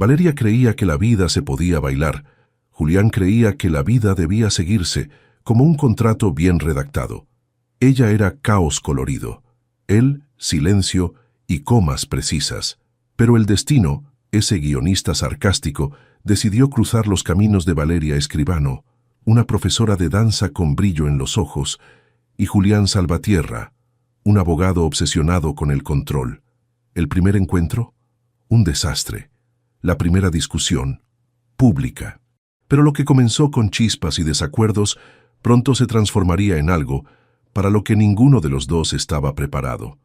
Valeria creía que la vida se podía bailar. Julián creía que la vida debía seguirse, como un contrato bien redactado. Ella era caos colorido, él, silencio y comas precisas. Pero el destino, ese guionista sarcástico, decidió cruzar los caminos de Valeria Escribano, una profesora de danza con brillo en los ojos, y Julián Salvatierra, un abogado obsesionado con el control. El primer encuentro, un desastre. La primera discusión, pública. Pero lo que comenzó con chispas y desacuerdos pronto se transformaría en algo para lo que ninguno de los dos estaba preparado.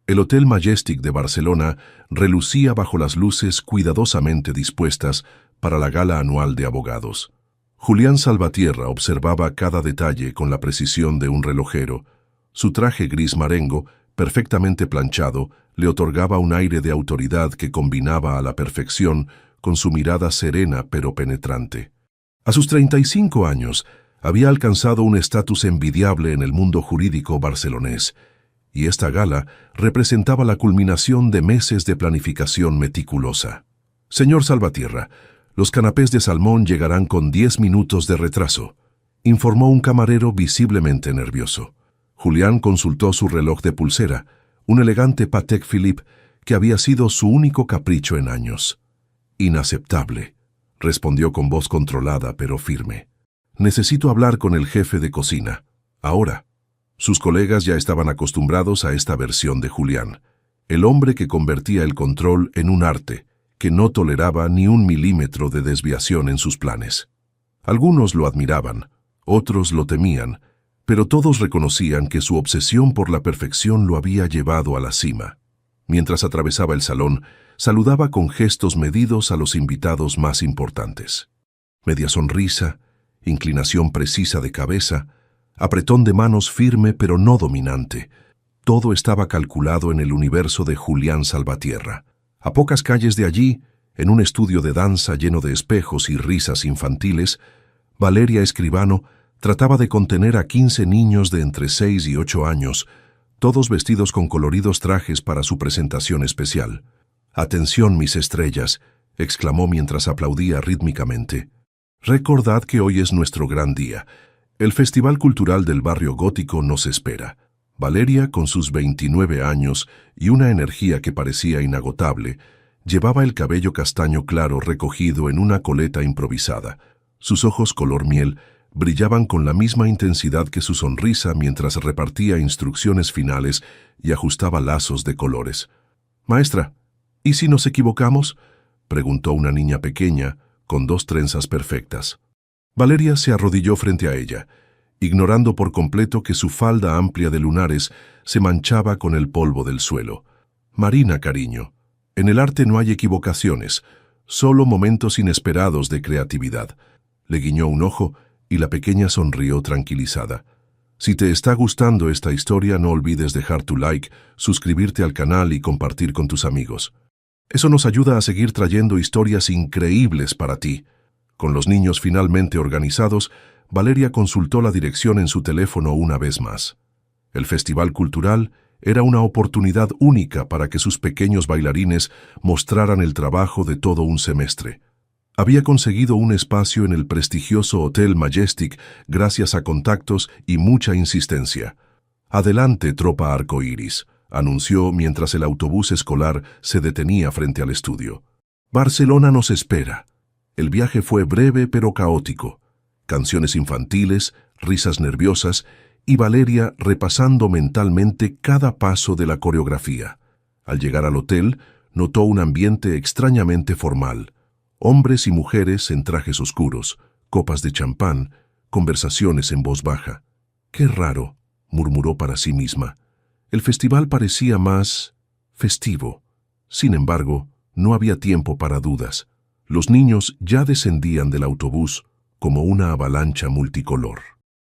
El Hotel Majestic de Barcelona relucía bajo las luces cuidadosamente dispuestas para la gala anual de abogados. Julián Salvatierra observaba cada detalle con la precisión de un relojero. Su traje gris marengo, perfectamente planchado, le otorgaba un aire de autoridad que combinaba a la perfección con su mirada serena pero penetrante. A sus 35 años, había alcanzado un estatus envidiable en el mundo jurídico barcelonés, y esta gala representaba la culminación de meses de planificación meticulosa. Señor Salvatierra, los canapés de salmón llegarán con 10 minutos de retraso, informó un camarero visiblemente nervioso. Julián consultó su reloj de pulsera, un elegante Patek Philippe que había sido su único capricho en años. Inaceptable, respondió con voz controlada pero firme. Necesito hablar con el jefe de cocina. Ahora. Sus colegas ya estaban acostumbrados a esta versión de Julián, el hombre que convertía el control en un arte, que no toleraba ni un milímetro de desviación en sus planes. Algunos lo admiraban, otros lo temían, pero todos reconocían que su obsesión por la perfección lo había llevado a la cima. Mientras atravesaba el salón, saludaba con gestos medidos a los invitados más importantes. Media sonrisa, inclinación precisa de cabeza, apretón de manos firme pero no dominante. Todo estaba calculado en el universo de Julián Salvatierra. A pocas calles de allí, en un estudio de danza lleno de espejos y risas infantiles, Valeria Escribano trataba de contener a 15 niños de entre 6 y 8 años, todos vestidos con coloridos trajes para su presentación especial. «Atención, mis estrellas», exclamó mientras aplaudía rítmicamente. «Recordad que hoy es nuestro gran día. El Festival Cultural del Barrio Gótico nos espera». Valeria, con sus 29 años y una energía que parecía inagotable, llevaba el cabello castaño claro recogido en una coleta improvisada. Sus ojos color miel brillaban con la misma intensidad que su sonrisa mientras repartía instrucciones finales y ajustaba lazos de colores. «Maestra, ¿y si nos equivocamos?», preguntó una niña pequeña, con 2 trenzas perfectas. Valeria se arrodilló frente a ella, ignorando por completo que su falda amplia de lunares se manchaba con el polvo del suelo. «Marina, cariño, en el arte no hay equivocaciones, solo momentos inesperados de creatividad». Le guiñó un ojo y la pequeña sonrió tranquilizada. Si te está gustando esta historia, no olvides dejar tu like, suscribirte al canal y compartir con tus amigos. Eso nos ayuda a seguir trayendo historias increíbles para ti. Con los niños finalmente organizados, Valeria consultó la dirección en su teléfono una vez más. El Festival Cultural era una oportunidad única para que sus pequeños bailarines mostraran el trabajo de todo un semestre. Había conseguido un espacio en el prestigioso Hotel Majestic gracias a contactos y mucha insistencia. «Adelante, tropa arcoíris», anunció mientras el autobús escolar se detenía frente al estudio. «Barcelona nos espera». El viaje fue breve pero caótico. Canciones infantiles, risas nerviosas y Valeria repasando mentalmente cada paso de la coreografía. Al llegar al hotel, notó un ambiente extrañamente formal. Hombres y mujeres en trajes oscuros, copas de champán, conversaciones en voz baja. «Qué raro», murmuró para sí misma. El festival parecía más festivo. Sin embargo, no había tiempo para dudas. Los niños ya descendían del autobús como una avalancha multicolor.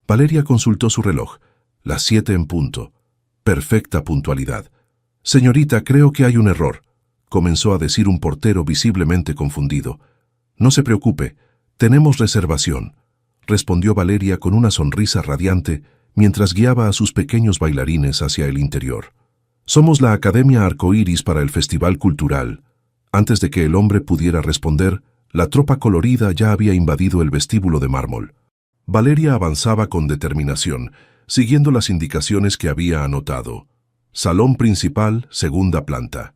Valeria consultó su reloj. Las 7 en punto. Perfecta puntualidad. «Señorita, creo que hay un error», comenzó a decir un portero visiblemente confundido. «No se preocupe, tenemos reservación», respondió Valeria con una sonrisa radiante mientras guiaba a sus pequeños bailarines hacia el interior. «Somos la Academia Arcoíris para el Festival Cultural. Antes de que el hombre pudiera responder, la tropa colorida ya había invadido el vestíbulo de mármol. Valeria avanzaba con determinación, siguiendo las indicaciones que había anotado. Salón principal, segunda planta.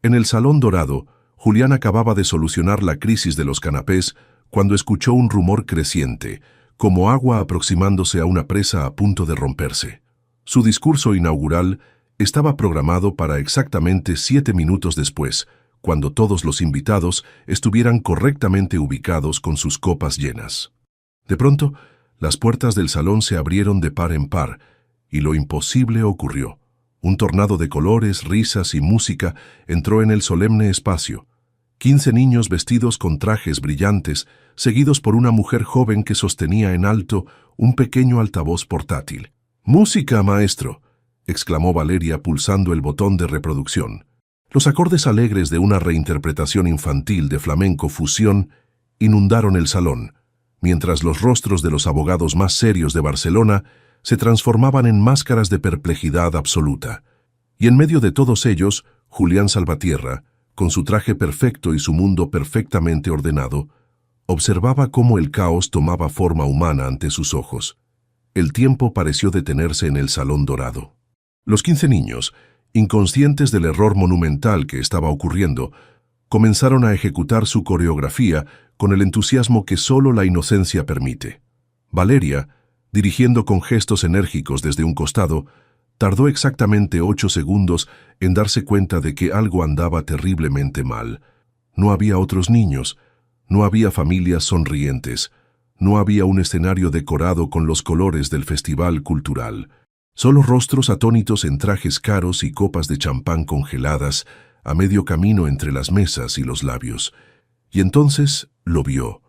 En el salón dorado, Julián acababa de solucionar la crisis de los canapés cuando escuchó un rumor creciente, como agua aproximándose a una presa a punto de romperse. Su discurso inaugural estaba programado para exactamente 7 minutos después, cuando todos los invitados estuvieran correctamente ubicados con sus copas llenas. De pronto, las puertas del salón se abrieron de par en par, y lo imposible ocurrió. Un tornado de colores, risas y música entró en el solemne espacio. 15 niños vestidos con trajes brillantes, seguidos por una mujer joven que sostenía en alto un pequeño altavoz portátil. «¡Música, maestro!», exclamó Valeria pulsando el botón de reproducción. Los acordes alegres de una reinterpretación infantil de flamenco fusión inundaron el salón, mientras los rostros de los abogados más serios de Barcelona se transformaban en máscaras de perplejidad absoluta. Y en medio de todos ellos, Julián Salvatierra, con su traje perfecto y su mundo perfectamente ordenado, observaba cómo el caos tomaba forma humana ante sus ojos. El tiempo pareció detenerse en el salón dorado. Los 15 niños, inconscientes del error monumental que estaba ocurriendo, comenzaron a ejecutar su coreografía con el entusiasmo que solo la inocencia permite. Valeria, dirigiendo con gestos enérgicos desde un costado, tardó exactamente 8 segundos en darse cuenta de que algo andaba terriblemente mal. No había otros niños, no había familias sonrientes, no había un escenario decorado con los colores del festival cultural. Solo rostros atónitos en trajes caros y copas de champán congeladas a medio camino entre las mesas y los labios. Y entonces lo vio.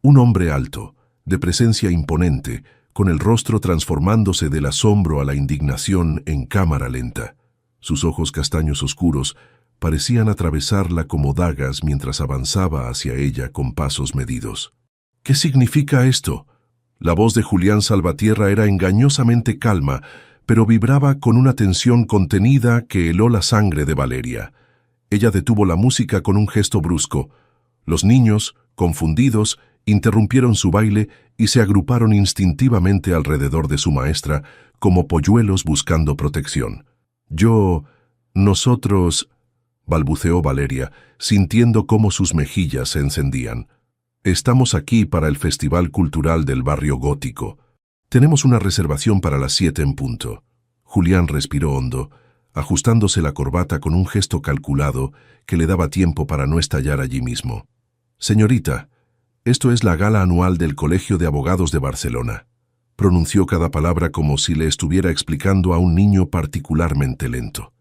Un hombre alto, de presencia imponente, con el rostro transformándose del asombro a la indignación en cámara lenta. Sus ojos castaños oscuros parecían atravesarla como dagas mientras avanzaba hacia ella con pasos medidos. «¿Qué significa esto?». La voz de Julián Salvatierra era engañosamente calma, pero vibraba con una tensión contenida que heló la sangre de Valeria. Ella detuvo la música con un gesto brusco. Los niños, confundidos, interrumpieron su baile y se agruparon instintivamente alrededor de su maestra, como polluelos buscando protección. «Nosotros», balbuceó Valeria, sintiendo cómo sus mejillas se encendían. «Estamos aquí para el Festival Cultural del Barrio Gótico. Tenemos una reservación para las 7 en punto». Julián respiró hondo, ajustándose la corbata con un gesto calculado que le daba tiempo para no estallar allí mismo. «Señorita, esto es la gala anual del Colegio de Abogados de Barcelona», pronunció cada palabra como si le estuviera explicando a un niño particularmente lento.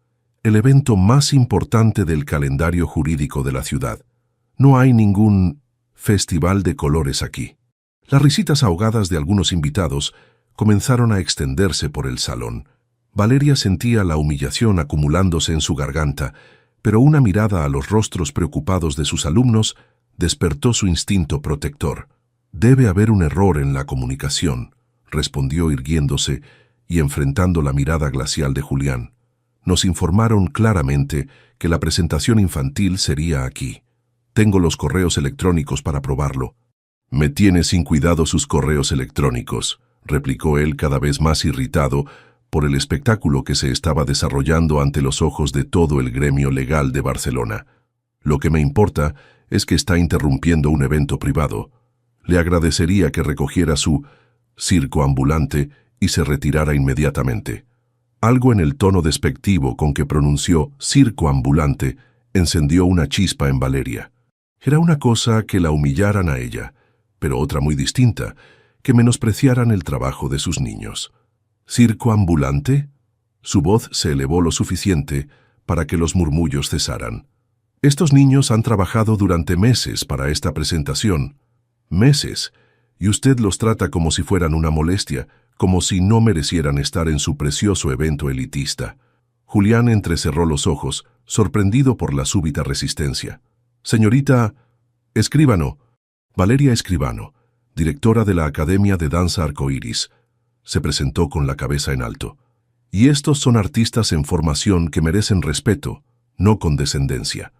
«El evento más importante del calendario jurídico de la ciudad. No hay ningún festival de colores aquí». Las risitas ahogadas de algunos invitados comenzaron a extenderse por el salón. Valeria sentía la humillación acumulándose en su garganta, pero una mirada a los rostros preocupados de sus alumnos despertó su instinto protector. «Debe haber un error en la comunicación», respondió irguiéndose y enfrentando la mirada glacial de Julián. «Nos informaron claramente que la presentación infantil sería aquí. Tengo los correos electrónicos para probarlo». «Me tiene sin cuidado sus correos electrónicos», replicó él cada vez más irritado por el espectáculo que se estaba desarrollando ante los ojos de todo el gremio legal de Barcelona. «Lo que me importa es que está interrumpiendo un evento privado. Le agradecería que recogiera su circo ambulante y se retirara inmediatamente». Algo en el tono despectivo con que pronunció circo ambulante encendió una chispa en Valeria. Era una cosa que la humillaran a ella, pero otra muy distinta, que menospreciaran el trabajo de sus niños. «¿Circo ambulante?». Su voz se elevó lo suficiente para que los murmullos cesaran. «Estos niños han trabajado durante meses para esta presentación. Meses. Y usted los trata como si fueran una molestia, como si no merecieran estar en su precioso evento elitista». Julián entrecerró los ojos, sorprendido por la súbita resistencia. «Señorita Escribano». Valeria Escribano, directora de la Academia de Danza Arcoíris, se presentó con la cabeza en alto. «Y estos son artistas en formación que merecen respeto, no condescendencia».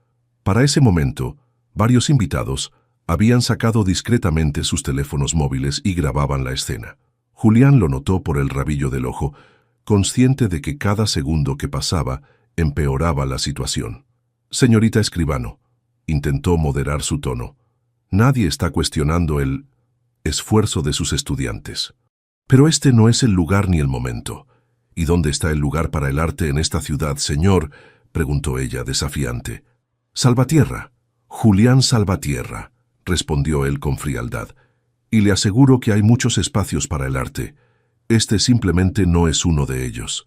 Para ese momento, varios invitados habían sacado discretamente sus teléfonos móviles y grababan la escena. Julián lo notó por el rabillo del ojo, consciente de que cada segundo que pasaba empeoraba la situación. «Señorita Escribano», intentó moderar su tono, «nadie está cuestionando el esfuerzo de sus estudiantes. Pero este no es el lugar ni el momento. ¿Y dónde está el lugar para el arte en esta ciudad, señor?», preguntó ella, desafiante. «Salvatierra, Julián Salvatierra», respondió él con frialdad, «y le aseguro que hay muchos espacios para el arte. Este simplemente no es uno de ellos».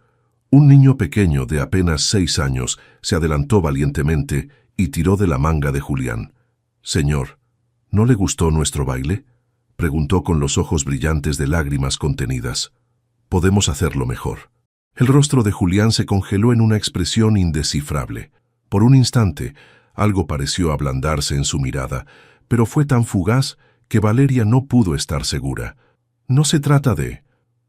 Un niño pequeño de apenas 6 años se adelantó valientemente y tiró de la manga de Julián. «Señor, ¿no le gustó nuestro baile?», preguntó con los ojos brillantes de lágrimas contenidas. «Podemos hacerlo mejor». El rostro de Julián se congeló en una expresión indescifrable. Por un instante, algo pareció ablandarse en su mirada, pero fue tan fugaz que Valeria no pudo estar segura. «No se trata de»,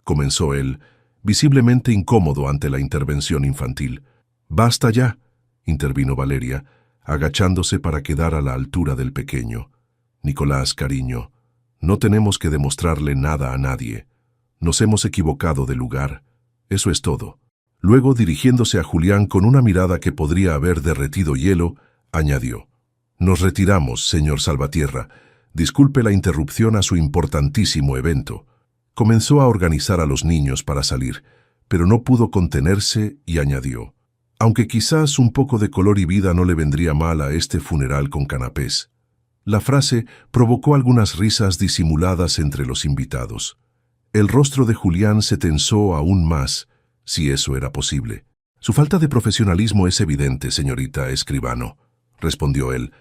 comenzó él, visiblemente incómodo ante la intervención infantil. «Basta ya», intervino Valeria, agachándose para quedar a la altura del pequeño. «Nicolás, cariño, no tenemos que demostrarle nada a nadie. Nos hemos equivocado de lugar. Eso es todo». Luego, dirigiéndose a Julián con una mirada que podría haber derretido hielo, añadió: «Nos retiramos, señor Salvatierra. Disculpe la interrupción a su importantísimo evento». Comenzó a organizar a los niños para salir, pero no pudo contenerse y añadió: «Aunque quizás un poco de color y vida no le vendría mal a este funeral con canapés». La frase provocó algunas risas disimuladas entre los invitados. El rostro de Julián se tensó aún más, si eso era posible. «Su falta de profesionalismo es evidente, señorita Escribano», respondió él,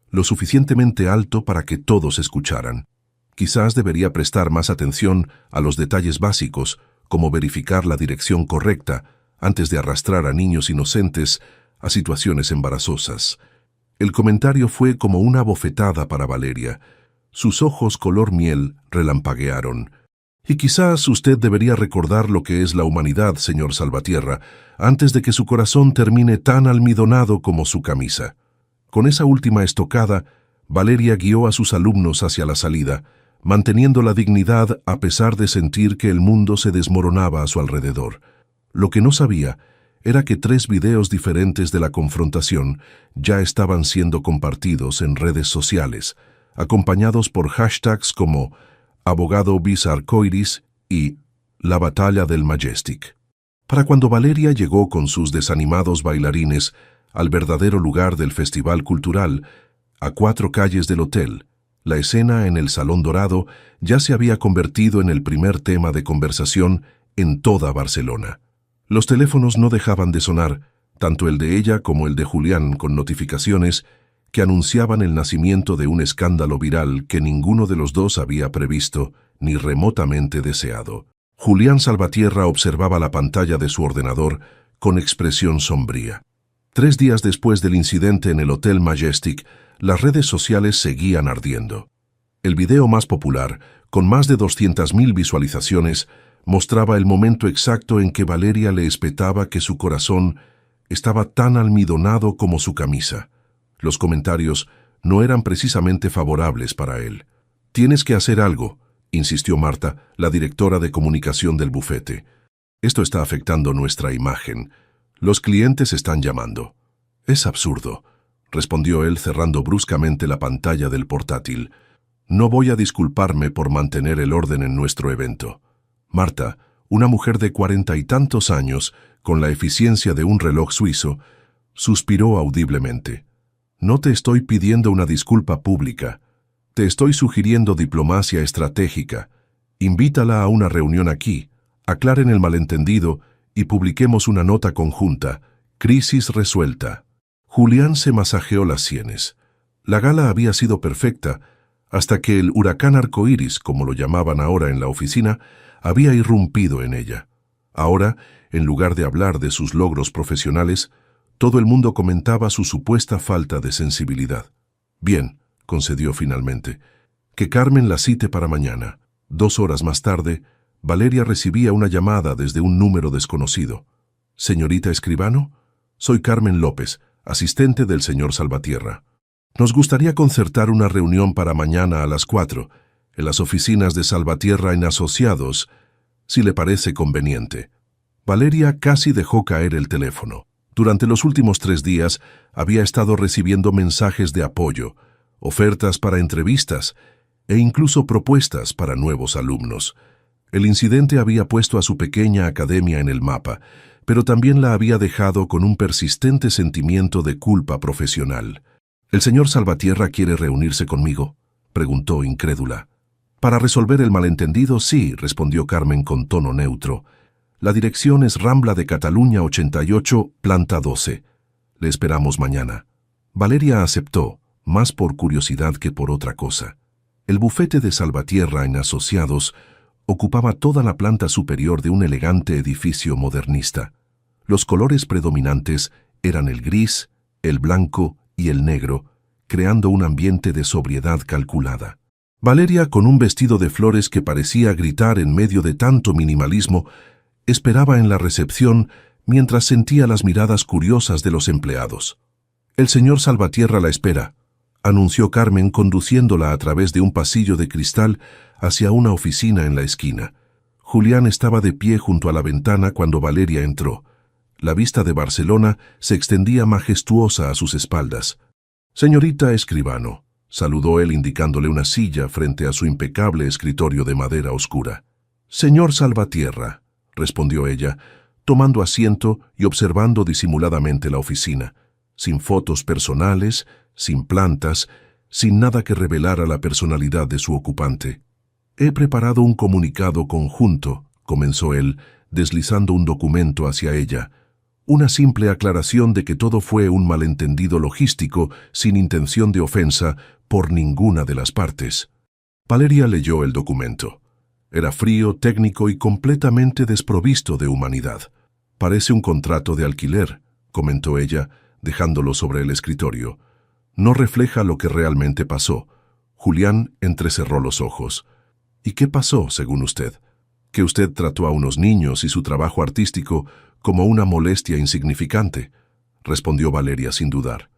lo suficientemente alto para que todos escucharan. «Quizás debería prestar más atención a los detalles básicos, como verificar la dirección correcta, antes de arrastrar a niños inocentes a situaciones embarazosas». El comentario fue como una bofetada para Valeria. Sus ojos color miel relampaguearon. «Y quizás usted debería recordar lo que es la humanidad, señor Salvatierra, antes de que su corazón termine tan almidonado como su camisa». Con esa última estocada, Valeria guió a sus alumnos hacia la salida, manteniendo la dignidad a pesar de sentir que el mundo se desmoronaba a su alrededor. Lo que no sabía era que 3 videos diferentes de la confrontación ya estaban siendo compartidos en redes sociales, acompañados por hashtags como Abogado bis Arcoiris y La Batalla del Majestic. Para cuando Valeria llegó con sus desanimados bailarines al verdadero lugar del festival cultural, a 4 calles del hotel, la escena en el Salón Dorado ya se había convertido en el primer tema de conversación en toda Barcelona. Los teléfonos no dejaban de sonar, tanto el de ella como el de Julián, con notificaciones que anunciaban el nacimiento de un escándalo viral que ninguno de los dos había previsto ni remotamente deseado. Julián Salvatierra observaba la pantalla de su ordenador con expresión sombría. 3 días después del incidente en el Hotel Majestic, las redes sociales seguían ardiendo. El video más popular, con más de 200.000 visualizaciones, mostraba el momento exacto en que Valeria le espetaba que su corazón estaba tan almidonado como su camisa. Los comentarios no eran precisamente favorables para él. «Tienes que hacer algo», insistió Marta, la directora de comunicación del bufete. «Esto está afectando nuestra imagen. Los clientes están llamando». «Es absurdo», respondió él cerrando bruscamente la pantalla del portátil. «No voy a disculparme por mantener el orden en nuestro evento». Marta, una mujer de 40 y tantos años, con la eficiencia de un reloj suizo, suspiró audiblemente. «No te estoy pidiendo una disculpa pública. Te estoy sugiriendo diplomacia estratégica. Invítala a una reunión aquí, aclaren el malentendido y publiquemos una nota conjunta. Crisis resuelta». Julián se masajeó las sienes. La gala había sido perfecta, hasta que el huracán arcoíris, como lo llamaban ahora en la oficina, había irrumpido en ella. Ahora, en lugar de hablar de sus logros profesionales, todo el mundo comentaba su supuesta falta de sensibilidad. «Bien», concedió finalmente, «que Carmen la cite para mañana». 2 horas más tarde, Valeria recibía una llamada desde un número desconocido. «Señorita Escribano, soy Carmen López, asistente del señor Salvatierra». Nos gustaría concertar una reunión para mañana a las 4, en las oficinas de Salvatierra en Asociados, si le parece conveniente. Valeria casi dejó caer el teléfono. Durante los últimos 3 días había estado recibiendo mensajes de apoyo, ofertas para entrevistas e incluso propuestas para nuevos alumnos. El incidente había puesto a su pequeña academia en el mapa, pero también la había dejado con un persistente sentimiento de culpa profesional. ¿El señor Salvatierra quiere reunirse conmigo?, preguntó incrédula. Para resolver el malentendido, sí, respondió Carmen con tono neutro. La dirección es Rambla de Cataluña 88, planta 12. Le esperamos mañana. Valeria aceptó, más por curiosidad que por otra cosa. El bufete de Salvatierra en Asociados ocupaba toda la planta superior de un elegante edificio modernista. Los colores predominantes eran el gris, el blanco y el negro, creando un ambiente de sobriedad calculada. Valeria, con un vestido de flores que parecía gritar en medio de tanto minimalismo, esperaba en la recepción mientras sentía las miradas curiosas de los empleados. «El señor Salvatierra la espera», anunció Carmen conduciéndola a través de un pasillo de cristal hacia una oficina en la esquina. Julián estaba de pie junto a la ventana cuando Valeria entró. La vista de Barcelona se extendía majestuosa a sus espaldas. «Señorita escribano», saludó él indicándole una silla frente a su impecable escritorio de madera oscura. «Señor Salvatierra», respondió ella, tomando asiento y observando disimuladamente la oficina, sin fotos personales, sin plantas, sin nada que revelara la personalidad de su ocupante. «He preparado un comunicado conjunto», comenzó él, deslizando un documento hacia ella. «Una simple aclaración de que todo fue un malentendido logístico sin intención de ofensa por ninguna de las partes». Valeria leyó el documento. Era frío, técnico y completamente desprovisto de humanidad. «Parece un contrato de alquiler», comentó ella, dejándolo sobre el escritorio. «No refleja lo que realmente pasó». Julián entrecerró los ojos. «¿Y qué pasó, según usted? ¿Que usted trató a unos niños y su trabajo artístico como una molestia insignificante?», respondió Valeria sin dudar.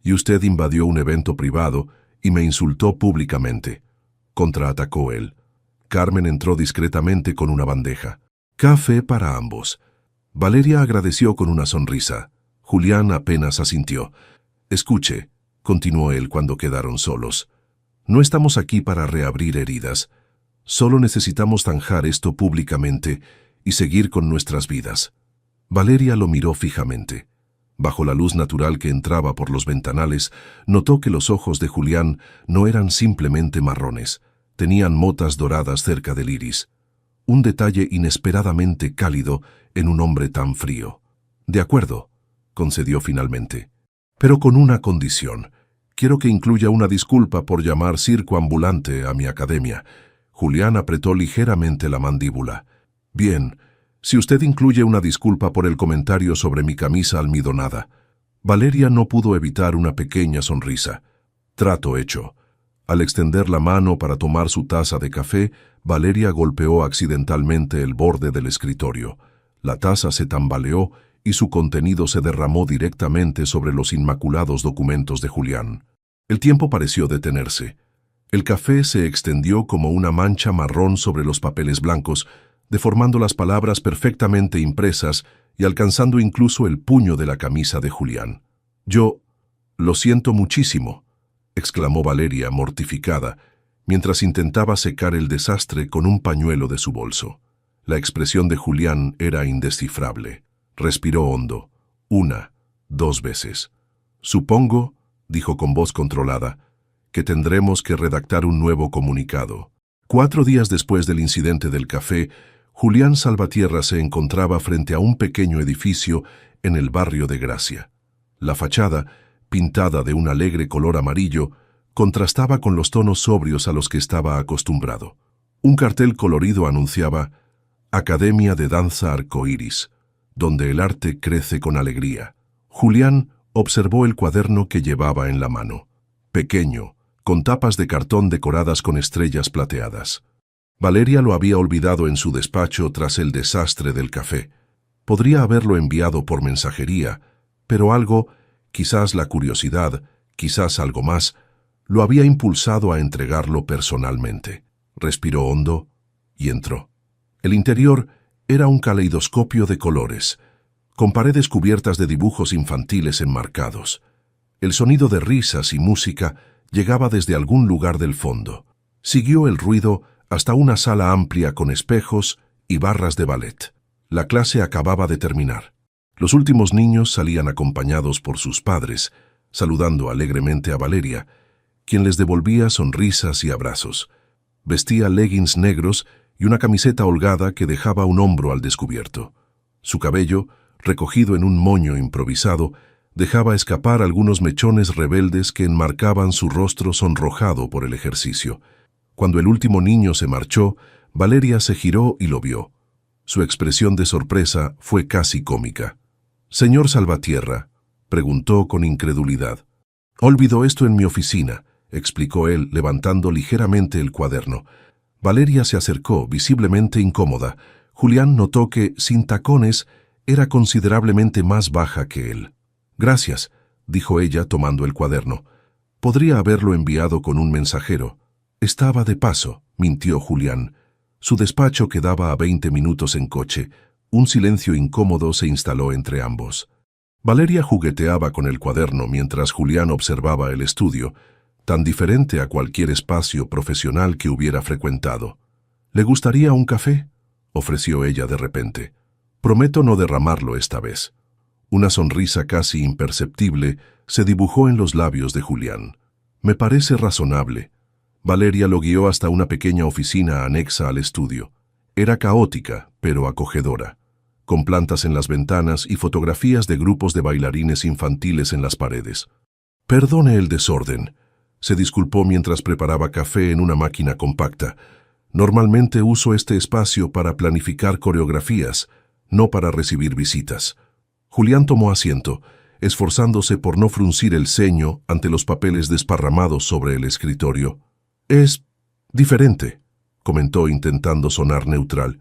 «Y usted invadió un evento privado y me insultó públicamente», contraatacó él. Carmen entró discretamente con una bandeja. «Café para ambos». Valeria agradeció con una sonrisa. Julián apenas asintió. «Escuche», continuó él cuando quedaron solos. «No estamos aquí para reabrir heridas. Solo necesitamos zanjar esto públicamente y seguir con nuestras vidas». Valeria lo miró fijamente. Bajo la luz natural que entraba por los ventanales, notó que los ojos de Julián no eran simplemente marrones. Tenían motas doradas cerca del iris. Un detalle inesperadamente cálido en un hombre tan frío. «De acuerdo», concedió finalmente. «Pero con una condición. Quiero que incluya una disculpa por llamar circo ambulante a mi academia». Julián apretó ligeramente la mandíbula. «Bien, si usted incluye una disculpa por el comentario sobre mi camisa almidonada». Valeria no pudo evitar una pequeña sonrisa. Trato hecho. Al extender la mano para tomar su taza de café, Valeria golpeó accidentalmente el borde del escritorio. La taza se tambaleó y su contenido se derramó directamente sobre los inmaculados documentos de Julián. El tiempo pareció detenerse. El café se extendió como una mancha marrón sobre los papeles blancos, deformando las palabras perfectamente impresas y alcanzando incluso el puño de la camisa de Julián. «Yo lo siento muchísimo», exclamó Valeria, mortificada, mientras intentaba secar el desastre con un pañuelo de su bolso. La expresión de Julián era indescifrable. Respiró hondo, 1, 2 veces. «Supongo», dijo con voz controlada, «que tendremos que redactar un nuevo comunicado». 4 días después del incidente del café, Julián Salvatierra se encontraba frente a un pequeño edificio en el barrio de Gracia. La fachada, pintada de un alegre color amarillo, contrastaba con los tonos sobrios a los que estaba acostumbrado. Un cartel colorido anunciaba «Academia de Danza Arcoíris», donde el arte crece con alegría. Julián observó el cuaderno que llevaba en la mano. Pequeño, con tapas de cartón decoradas con estrellas plateadas. Valeria lo había olvidado en su despacho tras el desastre del café. Podría haberlo enviado por mensajería, pero algo, quizás la curiosidad, quizás algo más, lo había impulsado a entregarlo personalmente. Respiró hondo y entró. El interior era un caleidoscopio de colores, con paredes cubiertas de dibujos infantiles enmarcados. El sonido de risas y música llegaba desde algún lugar del fondo. Siguió el ruido hasta una sala amplia con espejos y barras de ballet. La clase acababa de terminar. Los últimos niños salían acompañados por sus padres, saludando alegremente a Valeria, quien les devolvía sonrisas y abrazos. Vestía leggings negros y una camiseta holgada que dejaba un hombro al descubierto. Su cabello, recogido en un moño improvisado, dejaba escapar algunos mechones rebeldes que enmarcaban su rostro sonrojado por el ejercicio. Cuando el último niño se marchó, Valeria se giró y lo vio. Su expresión de sorpresa fue casi cómica. «Señor Salvatierra», preguntó con incredulidad. «Olvidó esto en mi oficina», explicó él, levantando ligeramente el cuaderno. Valeria se acercó, visiblemente incómoda. Julián notó que, sin tacones, era considerablemente más baja que él. «Gracias», dijo ella tomando el cuaderno. «Podría haberlo enviado con un mensajero». «Estaba de paso», mintió Julián. Su despacho quedaba a 20 minutos en coche. Un silencio incómodo se instaló entre ambos. Valeria jugueteaba con el cuaderno mientras Julián observaba el estudio, tan diferente a cualquier espacio profesional que hubiera frecuentado. «¿Le gustaría un café?», ofreció ella de repente. «Prometo no derramarlo esta vez». Una sonrisa casi imperceptible se dibujó en los labios de Julián. «Me parece razonable». Valeria lo guió hasta una pequeña oficina anexa al estudio. Era caótica, pero acogedora, con plantas en las ventanas y fotografías de grupos de bailarines infantiles en las paredes. «Perdone el desorden», se disculpó mientras preparaba café en una máquina compacta. «Normalmente uso este espacio para planificar coreografías, no para recibir visitas». Julián tomó asiento, esforzándose por no fruncir el ceño ante los papeles desparramados sobre el escritorio. «Es diferente», comentó intentando sonar neutral.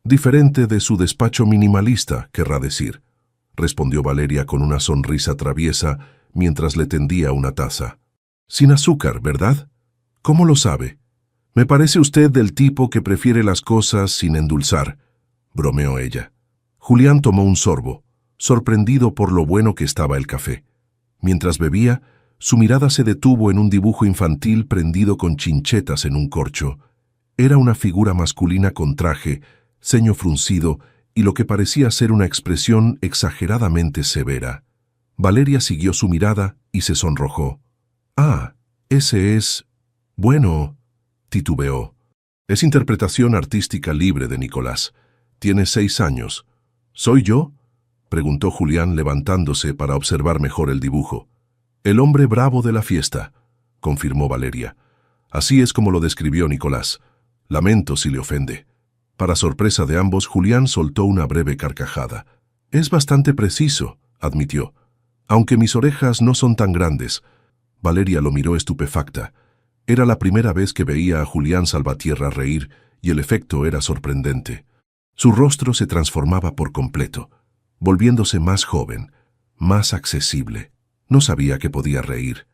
«Diferente de su despacho minimalista, querrá decir», respondió Valeria con una sonrisa traviesa mientras le tendía una taza. «Sin azúcar, ¿verdad? ¿Cómo lo sabe? Me parece usted del tipo que prefiere las cosas sin endulzar», bromeó ella. Julián tomó un sorbo, sorprendido por lo bueno que estaba el café. Mientras bebía, su mirada se detuvo en un dibujo infantil prendido con chinchetas en un corcho. Era una figura masculina con traje, ceño fruncido y lo que parecía ser una expresión exageradamente severa. Valeria siguió su mirada y se sonrojó. «Ah, ese es... bueno», titubeó. «Es interpretación artística libre de Nicolás. Tiene 6 años. ¿Soy yo?», preguntó Julián levantándose para observar mejor el dibujo. «El hombre bravo de la fiesta», confirmó Valeria. «Así es como lo describió Nicolás. Lamento si le ofende». Para sorpresa de ambos, Julián soltó una breve carcajada. «Es bastante preciso», admitió. «Aunque mis orejas no son tan grandes». Valeria lo miró estupefacta. Era la primera vez que veía a Julián Salvatierra reír, y el efecto era sorprendente. Su rostro se transformaba por completo, volviéndose más joven, más accesible. «No sabía que podía reír»,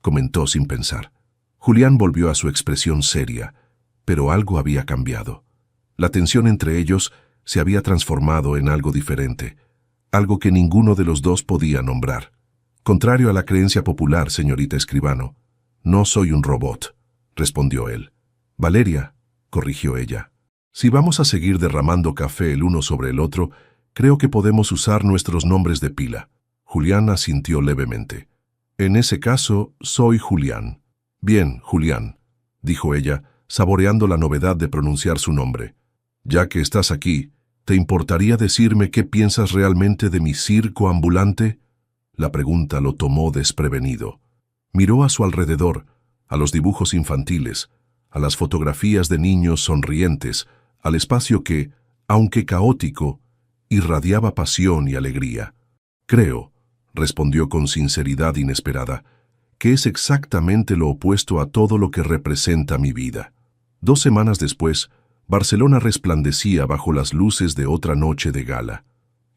comentó sin pensar. Julián volvió a su expresión seria, pero algo había cambiado. La tensión entre ellos se había transformado en algo diferente, algo que ninguno de los dos podía nombrar. «Contrario a la creencia popular, señorita escribano, no soy un robot», respondió él. «Valeria», corrigió ella, «si vamos a seguir derramando café el uno sobre el otro, creo que podemos usar nuestros nombres de pila». Julián asintió levemente. «En ese caso, soy Julián». «Bien, Julián», dijo ella, saboreando la novedad de pronunciar su nombre. «Ya que estás aquí, ¿te importaría decirme qué piensas realmente de mi circo ambulante?» La pregunta lo tomó desprevenido. Miró a su alrededor, a los dibujos infantiles, a las fotografías de niños sonrientes, al espacio que, aunque caótico, irradiaba pasión y alegría. «Creo», respondió con sinceridad inesperada, «que es exactamente lo opuesto a todo lo que representa mi vida». 2 semanas después, Barcelona resplandecía bajo las luces de otra noche de gala.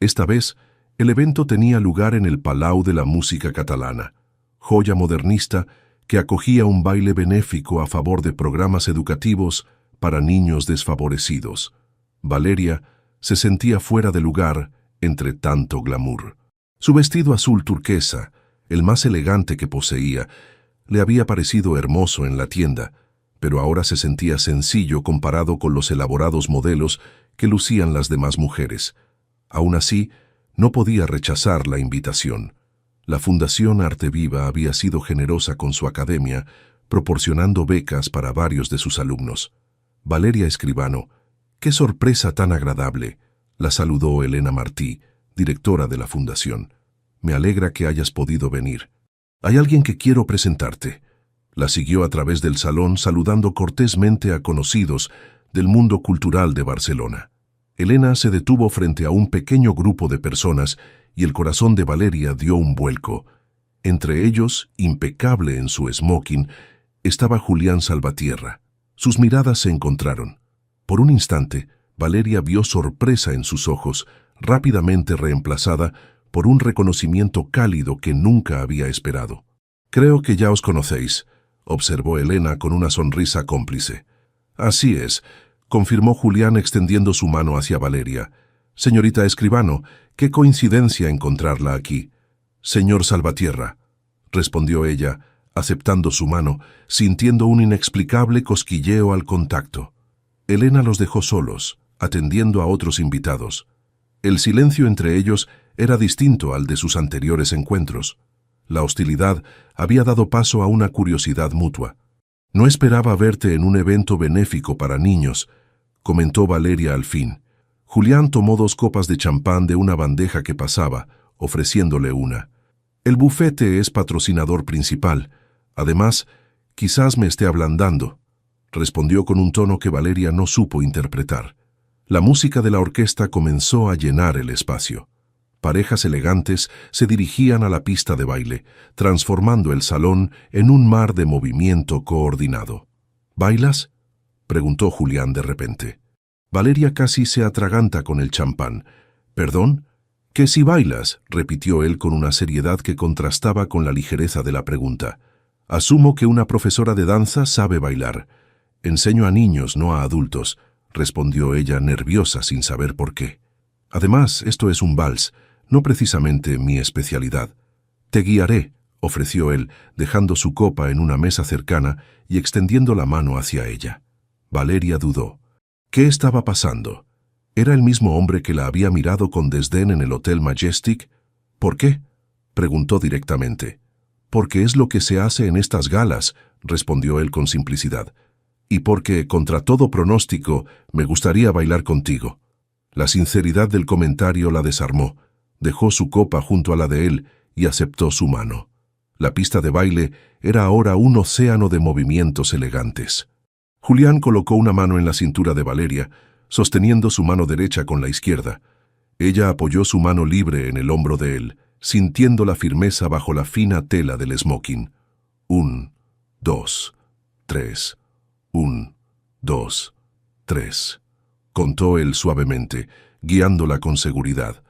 Esta vez, el evento tenía lugar en el Palau de la Música Catalana. joya modernista que acogía un baile benéfico a favor de programas educativos para niños desfavorecidos. Valeria se sentía fuera de lugar entre tanto glamour. Su vestido azul turquesa, el más elegante que poseía, le había parecido hermoso en la tienda, pero ahora se sentía sencillo comparado con los elaborados modelos que lucían las demás mujeres. Aún así, no podía rechazar la invitación. La Fundación Arte Viva había sido generosa con su academia, proporcionando becas para varios de sus alumnos. Valeria Escribano, ¡qué sorpresa tan agradable!, la saludó Elena Martí, directora de la Fundación. Me alegra que hayas podido venir. Hay alguien que quiero presentarte. La siguió a través del salón saludando cortésmente a conocidos del mundo cultural de Barcelona. Elena se detuvo frente a un pequeño grupo de personas y el corazón de Valeria dio un vuelco. Entre ellos, impecable en su smoking, estaba Julián Salvatierra. Sus miradas se encontraron. Por un instante, Valeria vio sorpresa en sus ojos, rápidamente reemplazada por un reconocimiento cálido que nunca había esperado. «Creo que ya os conocéis», observó Elena con una sonrisa cómplice. «Así es», confirmó Julián extendiendo su mano hacia Valeria. «Señorita Escribano, qué coincidencia encontrarla aquí». «Señor Salvatierra», respondió ella, aceptando su mano, sintiendo un inexplicable cosquilleo al contacto. Elena los dejó solos, atendiendo a otros invitados. El silencio entre ellos era distinto al de sus anteriores encuentros. La hostilidad había dado paso a una curiosidad mutua. «No esperaba verte en un evento benéfico para niños», comentó Valeria al fin. Julián tomó 2 copas de champán de una bandeja que pasaba, ofreciéndole una. «El bufete es patrocinador principal. Además, quizás me esté ablandando», respondió con un tono que Valeria no supo interpretar. La música de la orquesta comenzó a llenar el espacio. Parejas elegantes se dirigían a la pista de baile, transformando el salón en un mar de movimiento coordinado. «¿Bailas?», preguntó Julián de repente. Valeria casi se atraganta con el champán. «¿Perdón?». «Que si bailas», repitió él con una seriedad que contrastaba con la ligereza de la pregunta. «Asumo que una profesora de danza sabe bailar». «Enseño a niños, no a adultos», respondió ella nerviosa sin saber por qué. «Además, esto es un vals, no precisamente mi especialidad». «Te guiaré», ofreció él, dejando su copa en una mesa cercana y extendiendo la mano hacia ella. Valeria dudó. ¿Qué estaba pasando? ¿Era el mismo hombre que la había mirado con desdén en el Hotel Majestic? «¿Por qué?», preguntó directamente. «Porque es lo que se hace en estas galas», respondió él con simplicidad. «Y porque, contra todo pronóstico, me gustaría bailar contigo». La sinceridad del comentario la desarmó. Dejó su copa junto a la de él y aceptó su mano. La pista de baile era ahora un océano de movimientos elegantes. Julián colocó una mano en la cintura de Valeria, sosteniendo su mano derecha con la izquierda. Ella apoyó su mano libre en el hombro de él, sintiendo la firmeza bajo la fina tela del smoking. 1, 2, 3. 1, 2, 3. Contó él suavemente, guiándola con seguridad.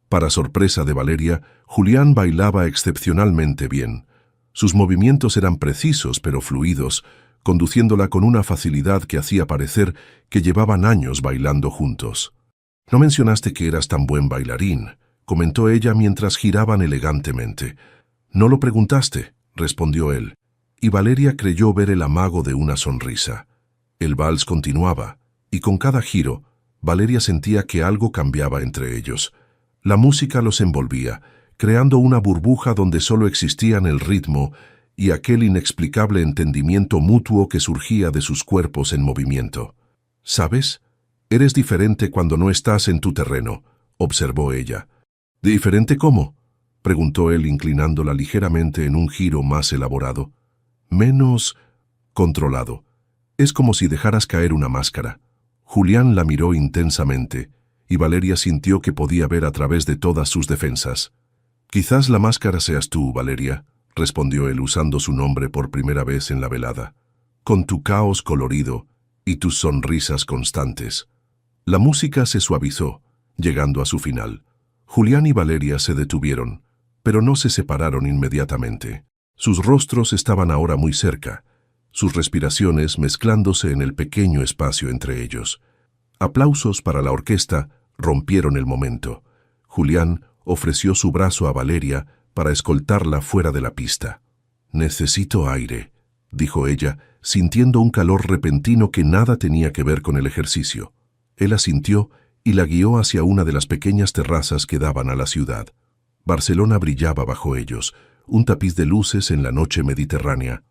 Para sorpresa de Valeria, Julián bailaba excepcionalmente bien. Sus movimientos eran precisos pero fluidos, conduciéndola con una facilidad que hacía parecer que llevaban años bailando juntos. «No mencionaste que eras tan buen bailarín», comentó ella mientras giraban elegantemente. «No lo preguntaste», respondió él, y Valeria creyó ver el amago de una sonrisa. El vals continuaba, y con cada giro, Valeria sentía que algo cambiaba entre ellos. La música los envolvía, creando una burbuja donde solo existían el ritmo y aquel inexplicable entendimiento mutuo que surgía de sus cuerpos en movimiento. «¿Sabes? Eres diferente cuando no estás en tu terreno», observó ella. «¿Diferente cómo?», preguntó él inclinándola ligeramente en un giro más elaborado. «Menos controlado. Es como si dejaras caer una máscara». Julián la miró intensamente, y Valeria sintió que podía ver a través de todas sus defensas. «Quizás la máscara seas tú, Valeria», respondió él usando su nombre por primera vez en la velada, «con tu caos colorido y tus sonrisas constantes». La música se suavizó, llegando a su final. Julián y Valeria se detuvieron, pero no se separaron inmediatamente. Sus rostros estaban ahora muy cerca, sus respiraciones mezclándose en el pequeño espacio entre ellos. Aplausos para la orquesta rompieron el momento. Julián ofreció su brazo a Valeria para escoltarla fuera de la pista. «Necesito aire», dijo ella, sintiendo un calor repentino que nada tenía que ver con el ejercicio. Él asintió y la guió hacia una de las pequeñas terrazas que daban a la ciudad. Barcelona brillaba bajo ellos, un tapiz de luces en la noche mediterránea.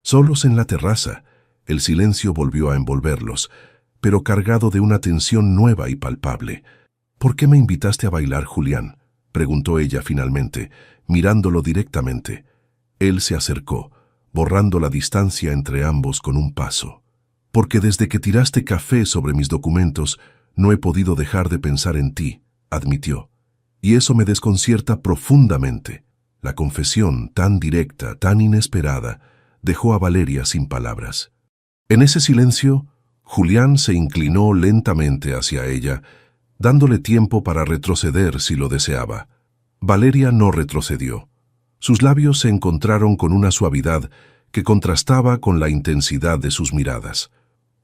Solos en la terraza, el silencio volvió a envolverlos, pero cargado de una tensión nueva y palpable. «¿Por qué me invitaste a bailar, Julián?», preguntó ella finalmente, mirándolo directamente. Él se acercó, borrando la distancia entre ambos con un paso. «Porque desde que tiraste café sobre mis documentos, no he podido dejar de pensar en ti», admitió. «Y eso me desconcierta profundamente». La confesión, tan directa, tan inesperada, dejó a Valeria sin palabras. En ese silencio, Julián se inclinó lentamente hacia ella, dándole tiempo para retroceder si lo deseaba. Valeria no retrocedió. Sus labios se encontraron con una suavidad que contrastaba con la intensidad de sus miradas.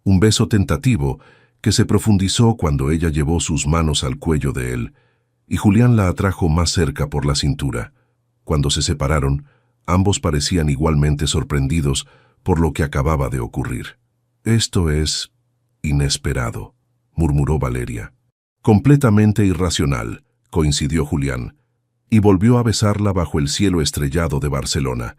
Un beso tentativo que se profundizó cuando ella llevó sus manos al cuello de él, y Julián la atrajo más cerca por la cintura. Cuando se separaron, ambos parecían igualmente sorprendidos por lo que acababa de ocurrir. «Esto es inesperado», murmuró Valeria. «Completamente irracional», coincidió Julián, y volvió a besarla bajo el cielo estrellado de Barcelona.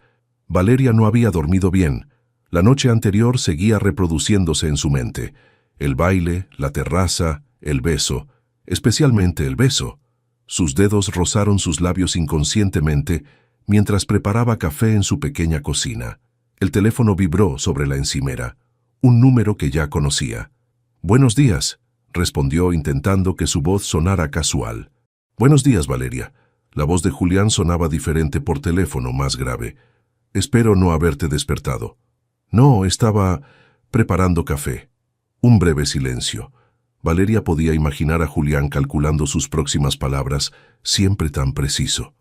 Valeria no había dormido bien. La noche anterior seguía reproduciéndose en su mente. El baile, la terraza, el beso, especialmente el beso. Sus dedos rozaron sus labios inconscientemente mientras preparaba café en su pequeña cocina. El teléfono vibró sobre la encimera, un número que ya conocía. «Buenos días», respondió intentando que su voz sonara casual. «Buenos días, Valeria». La voz de Julián sonaba diferente por teléfono, más grave. «Espero no haberte despertado». «No, estaba preparando café». Un breve silencio. Valeria podía imaginar a Julián calculando sus próximas palabras, siempre tan preciso.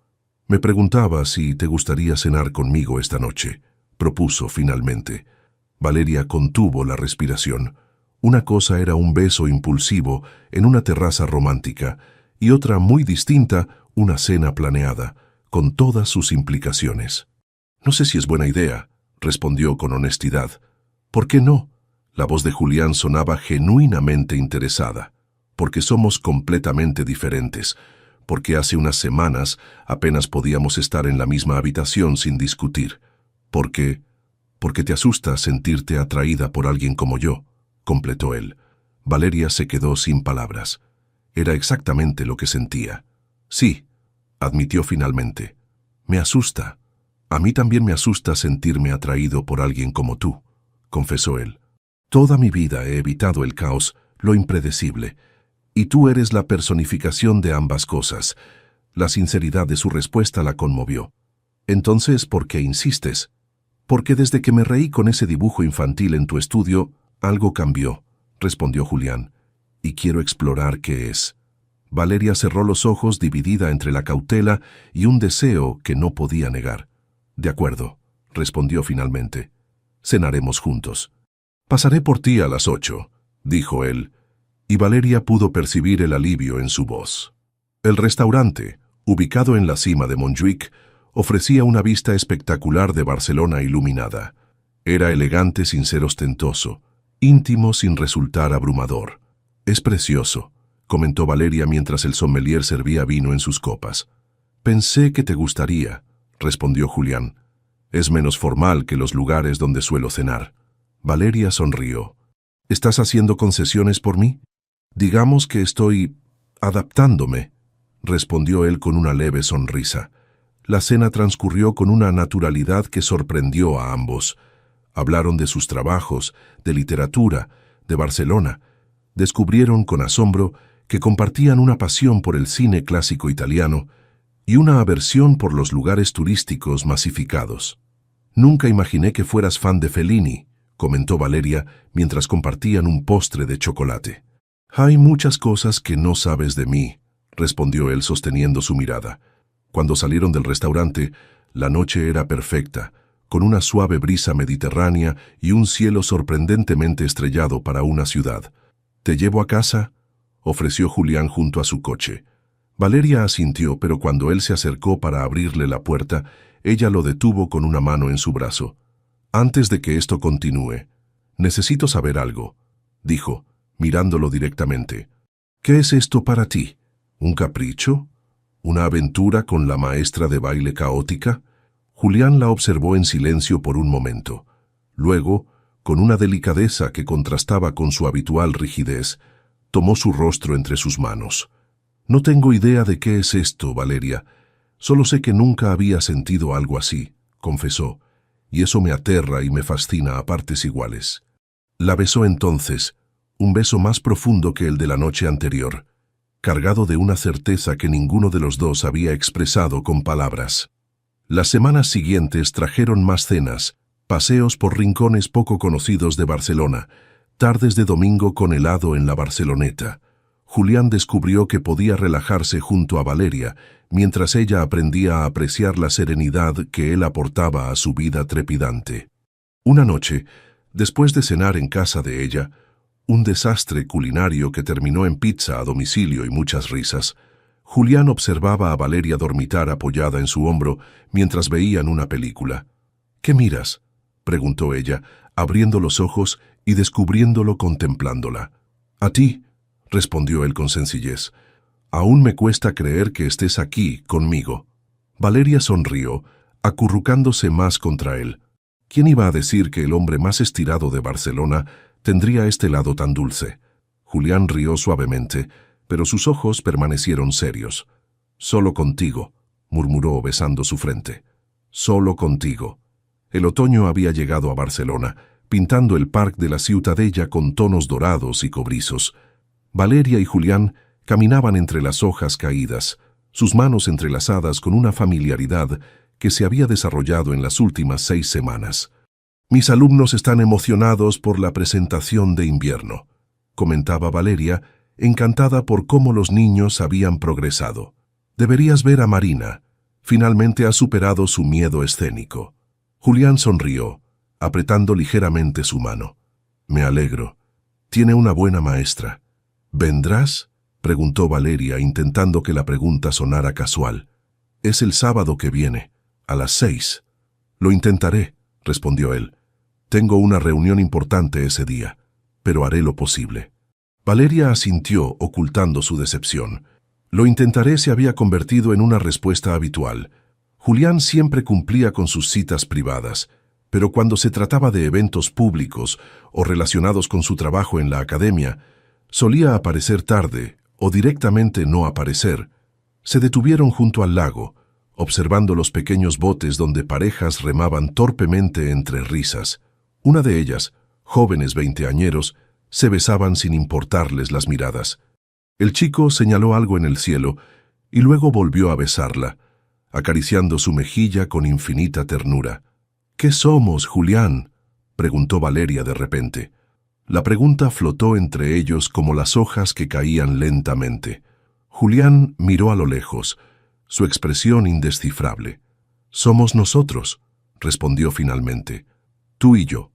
«Me preguntaba si te gustaría cenar conmigo esta noche», propuso finalmente. Valeria contuvo la respiración. Una cosa era un beso impulsivo en una terraza romántica, y otra muy distinta, una cena planeada, con todas sus implicaciones. «No sé si es buena idea», respondió con honestidad. «¿Por qué no?». La voz de Julián sonaba genuinamente interesada. «Porque somos completamente diferentes, porque hace unas semanas apenas podíamos estar en la misma habitación sin discutir. Porque te asusta sentirte atraída por alguien como yo», completó él. Valeria se quedó sin palabras. Era exactamente lo que sentía. «Sí», admitió finalmente. «Me asusta. A mí también me asusta sentirme atraído por alguien como tú», confesó él. «Toda mi vida he evitado el caos, lo impredecible, y tú eres la personificación de ambas cosas». La sinceridad de su respuesta la conmovió. «Entonces, ¿por qué insistes?». «Porque desde que me reí con ese dibujo infantil en tu estudio, algo cambió», respondió Julián. «Y quiero explorar qué es». Valeria cerró los ojos dividida entre la cautela y un deseo que no podía negar. «De acuerdo», respondió finalmente. «Cenaremos juntos». «Pasaré por ti a las 8», dijo él, y Valeria pudo percibir el alivio en su voz. El restaurante, ubicado en la cima de Montjuïc, ofrecía una vista espectacular de Barcelona iluminada. Era elegante sin ser ostentoso, íntimo sin resultar abrumador. «Es precioso», comentó Valeria mientras el sommelier servía vino en sus copas. «Pensé que te gustaría», respondió Julián. «Es menos formal que los lugares donde suelo cenar». Valeria sonrió. «¿Estás haciendo concesiones por mí?». «Digamos que estoy adaptándome», respondió él con una leve sonrisa. La cena transcurrió con una naturalidad que sorprendió a ambos. Hablaron de sus trabajos, de literatura, de Barcelona. Descubrieron con asombro que compartían una pasión por el cine clásico italiano y una aversión por los lugares turísticos masificados. «Nunca imaginé que fueras fan de Fellini», comentó Valeria mientras compartían un postre de chocolate. «Hay muchas cosas que no sabes de mí», respondió él sosteniendo su mirada. Cuando salieron del restaurante, La noche era perfecta, con una suave brisa mediterránea y un cielo sorprendentemente estrellado para una ciudad. «¿Te llevo a casa?», ofreció Julián junto a su coche. Valeria asintió, pero cuando él se acercó para abrirle la puerta, ella lo detuvo con una mano en su brazo. «Antes de que esto continúe, necesito saber algo», dijo, mirándolo directamente. «¿Qué es esto para ti? ¿Un capricho? ¿Una aventura con la maestra de baile caótica?». Julián la observó en silencio por un momento. Luego, con una delicadeza que contrastaba con su habitual rigidez, tomó su rostro entre sus manos. «No tengo idea de qué es esto, Valeria. Solo sé que nunca había sentido algo así», confesó, «y eso me aterra y me fascina a partes iguales». La besó entonces, un beso más profundo que el de la noche anterior, cargado de una certeza que ninguno de los dos había expresado con palabras. Las semanas siguientes trajeron más cenas, paseos por rincones poco conocidos de Barcelona, tardes de domingo con helado en la Barceloneta. Julián descubrió que podía relajarse junto a Valeria, mientras ella aprendía a apreciar la serenidad que él aportaba a su vida trepidante. Una noche, después de cenar en casa de ella, un desastre culinario que terminó en pizza a domicilio y muchas risas, Julián observaba a Valeria dormitar apoyada en su hombro mientras veían una película. «¿Qué miras?», preguntó ella, abriendo los ojos y descubriéndolo contemplándola. «A ti», respondió él con sencillez. «Aún me cuesta creer que estés aquí, conmigo». Valeria sonrió, acurrucándose más contra él. ¿Quién iba a decir que el hombre más estirado de Barcelona tendría este lado tan dulce? Julián rió suavemente, pero sus ojos permanecieron serios. «Solo contigo», murmuró besando su frente. «Solo contigo». El otoño había llegado a Barcelona, pintando el Parc de la Ciutadella con tonos dorados y cobrizos. Valeria y Julián caminaban entre las hojas caídas, sus manos entrelazadas con una familiaridad que se había desarrollado en las últimas 6 semanas. «Mis alumnos están emocionados por la presentación de invierno», comentaba Valeria, encantada por cómo los niños habían progresado. «Deberías ver a Marina. Finalmente ha superado su miedo escénico». Julián sonrió, apretando ligeramente su mano. «Me alegro. Tiene una buena maestra». «¿Vendrás?», preguntó Valeria, intentando que la pregunta sonara casual. «Es el sábado que viene, a las 6». «Lo intentaré», respondió él. «Tengo una reunión importante ese día, pero haré lo posible». Valeria asintió, ocultando su decepción. «Lo intentaré» se había convertido en una respuesta habitual. Julián siempre cumplía con sus citas privadas, pero cuando se trataba de eventos públicos o relacionados con su trabajo en la academia, solía aparecer tarde o directamente no aparecer. Se detuvieron junto al lago, observando los pequeños botes donde parejas remaban torpemente entre risas. Una de ellas, jóvenes veinteañeros, se besaban sin importarles las miradas. El chico señaló algo en el cielo y luego volvió a besarla, acariciando su mejilla con infinita ternura. «¿Qué somos, Julián?», preguntó Valeria de repente. La pregunta flotó entre ellos como las hojas que caían lentamente. Julián miró a lo lejos, su expresión indescifrable. «Somos nosotros», respondió finalmente. «Tú y yo».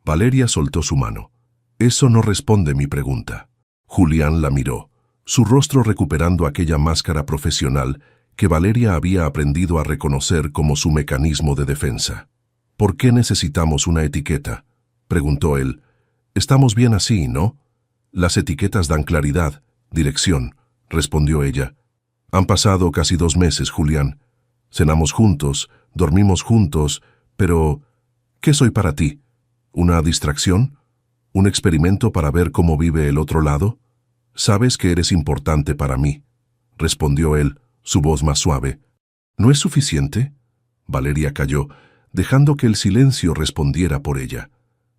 Valeria soltó su mano. «Eso no responde mi pregunta». Julián la miró, su rostro recuperando aquella máscara profesional que Valeria había aprendido a reconocer como su mecanismo de defensa. «¿Por qué necesitamos una etiqueta?», preguntó él. «Estamos bien así, ¿no?». «Las etiquetas dan claridad, dirección», respondió ella. «Han pasado casi 2 meses, Julián. Cenamos juntos, dormimos juntos, pero ¿qué soy para ti? ¿Una distracción? ¿Un experimento para ver cómo vive el otro lado? Sabes que eres importante para mí», respondió él, su voz más suave. «¿No es suficiente?». Valeria calló, dejando que el silencio respondiera por ella.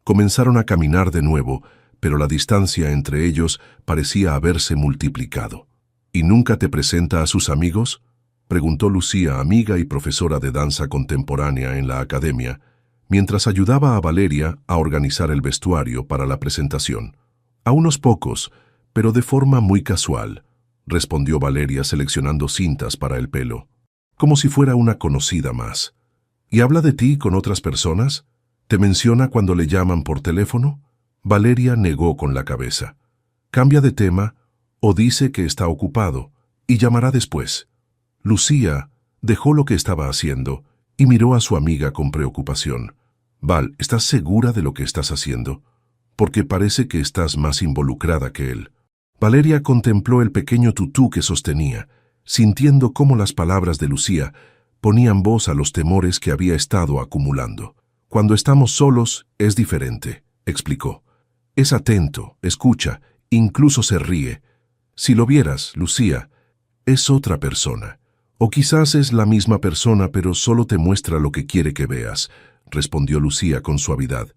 Comenzaron a caminar de nuevo, pero la distancia entre ellos parecía haberse multiplicado. «¿Y nunca te presenta a sus amigos?», preguntó Lucía, amiga y profesora de danza contemporánea en la academia, mientras ayudaba a Valeria a organizar el vestuario para la presentación. «A unos pocos, pero de forma muy casual», respondió Valeria seleccionando cintas para el pelo, como si fuera una conocida más. ¿Y habla de ti con otras personas? ¿Te menciona cuando le llaman por teléfono? Valeria negó con la cabeza. Cambia de tema o dice que está ocupado y llamará después. Lucía dejó lo que estaba haciendo y miró a su amiga con preocupación. Val, ¿estás segura de lo que estás haciendo? Porque parece que estás más involucrada que él. Valeria contempló el pequeño tutú que sostenía, sintiendo cómo las palabras de Lucía ponían voz a los temores que había estado acumulando. Cuando estamos solos es diferente, explicó. Es atento, escucha, incluso se ríe. Si lo vieras, Lucía, es otra persona. O quizás es la misma persona, pero solo te muestra lo que quiere que veas, respondió Lucía con suavidad.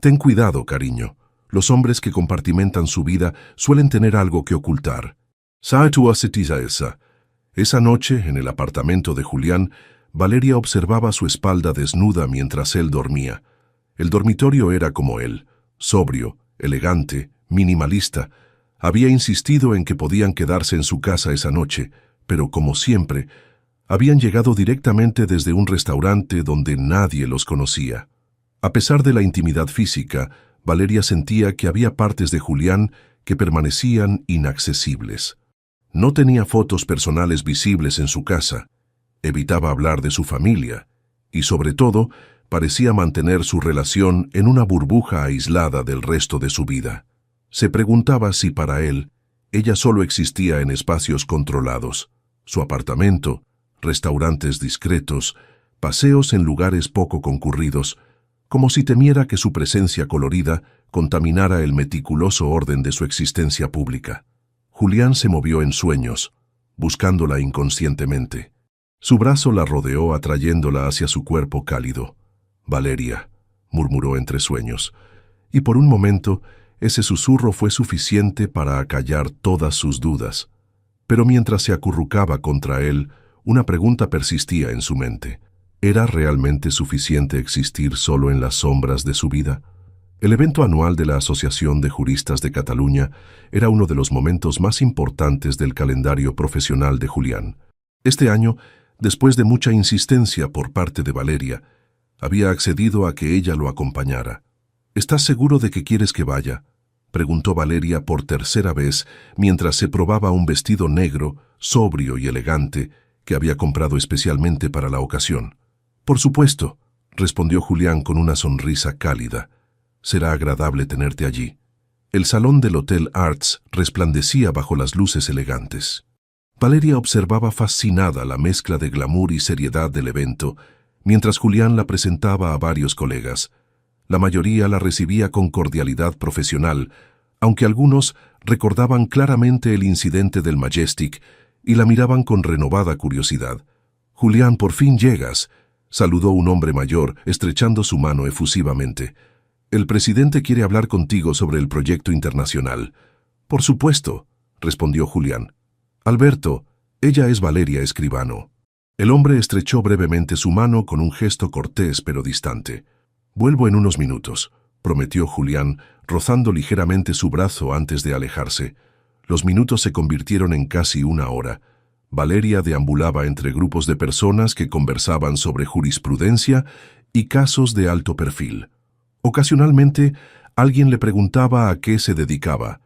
Ten cuidado, cariño. Los hombres que compartimentan su vida suelen tener algo que ocultar. ¿Sabe tú esa? Esa noche, en el apartamento de Julián, Valeria observaba su espalda desnuda mientras él dormía. El dormitorio era como él, sobrio, elegante, minimalista. Había insistido en que podían quedarse en su casa esa noche, pero como siempre, habían llegado directamente desde un restaurante donde nadie los conocía. A pesar de la intimidad física, Valeria sentía que había partes de Julián que permanecían inaccesibles. No tenía fotos personales visibles en su casa, evitaba hablar de su familia y, sobre todo, parecía mantener su relación en una burbuja aislada del resto de su vida. Se preguntaba si para él, ella solo existía en espacios controlados, su apartamento, restaurantes discretos, paseos en lugares poco concurridos, como si temiera que su presencia colorida contaminara el meticuloso orden de su existencia pública. Julián se movió en sueños, buscándola inconscientemente. Su brazo la rodeó atrayéndola hacia su cuerpo cálido. «Valeria», murmuró entre sueños, y por un momento ese susurro fue suficiente para acallar todas sus dudas. Pero mientras se acurrucaba contra él, una pregunta persistía en su mente. ¿Era realmente suficiente existir solo en las sombras de su vida? El evento anual de la Asociación de Juristas de Cataluña era uno de los momentos más importantes del calendario profesional de Julián. Este año, después de mucha insistencia por parte de Valeria, había accedido a que ella lo acompañara. «¿Estás seguro de que quieres que vaya?», preguntó Valeria por tercera vez mientras se probaba un vestido negro, sobrio y elegante, que había comprado especialmente para la ocasión. «Por supuesto», respondió Julián con una sonrisa cálida. «Será agradable tenerte allí». El salón del Hotel Arts resplandecía bajo las luces elegantes. Valeria observaba fascinada la mezcla de glamour y seriedad del evento, mientras Julián la presentaba a varios colegas. La mayoría la recibía con cordialidad profesional, aunque algunos recordaban claramente el incidente del Majestic y la miraban con renovada curiosidad. «Julián, por fin llegas», saludó un hombre mayor, estrechando su mano efusivamente. «El presidente quiere hablar contigo sobre el proyecto internacional». «Por supuesto», respondió Julián. «Alberto, ella es Valeria Escribano». El hombre estrechó brevemente su mano con un gesto cortés pero distante. «Vuelvo en unos minutos», prometió Julián, rozando ligeramente su brazo antes de alejarse. Los minutos se convirtieron en casi una hora. Valeria deambulaba entre grupos de personas que conversaban sobre jurisprudencia y casos de alto perfil. Ocasionalmente, alguien le preguntaba a qué se dedicaba,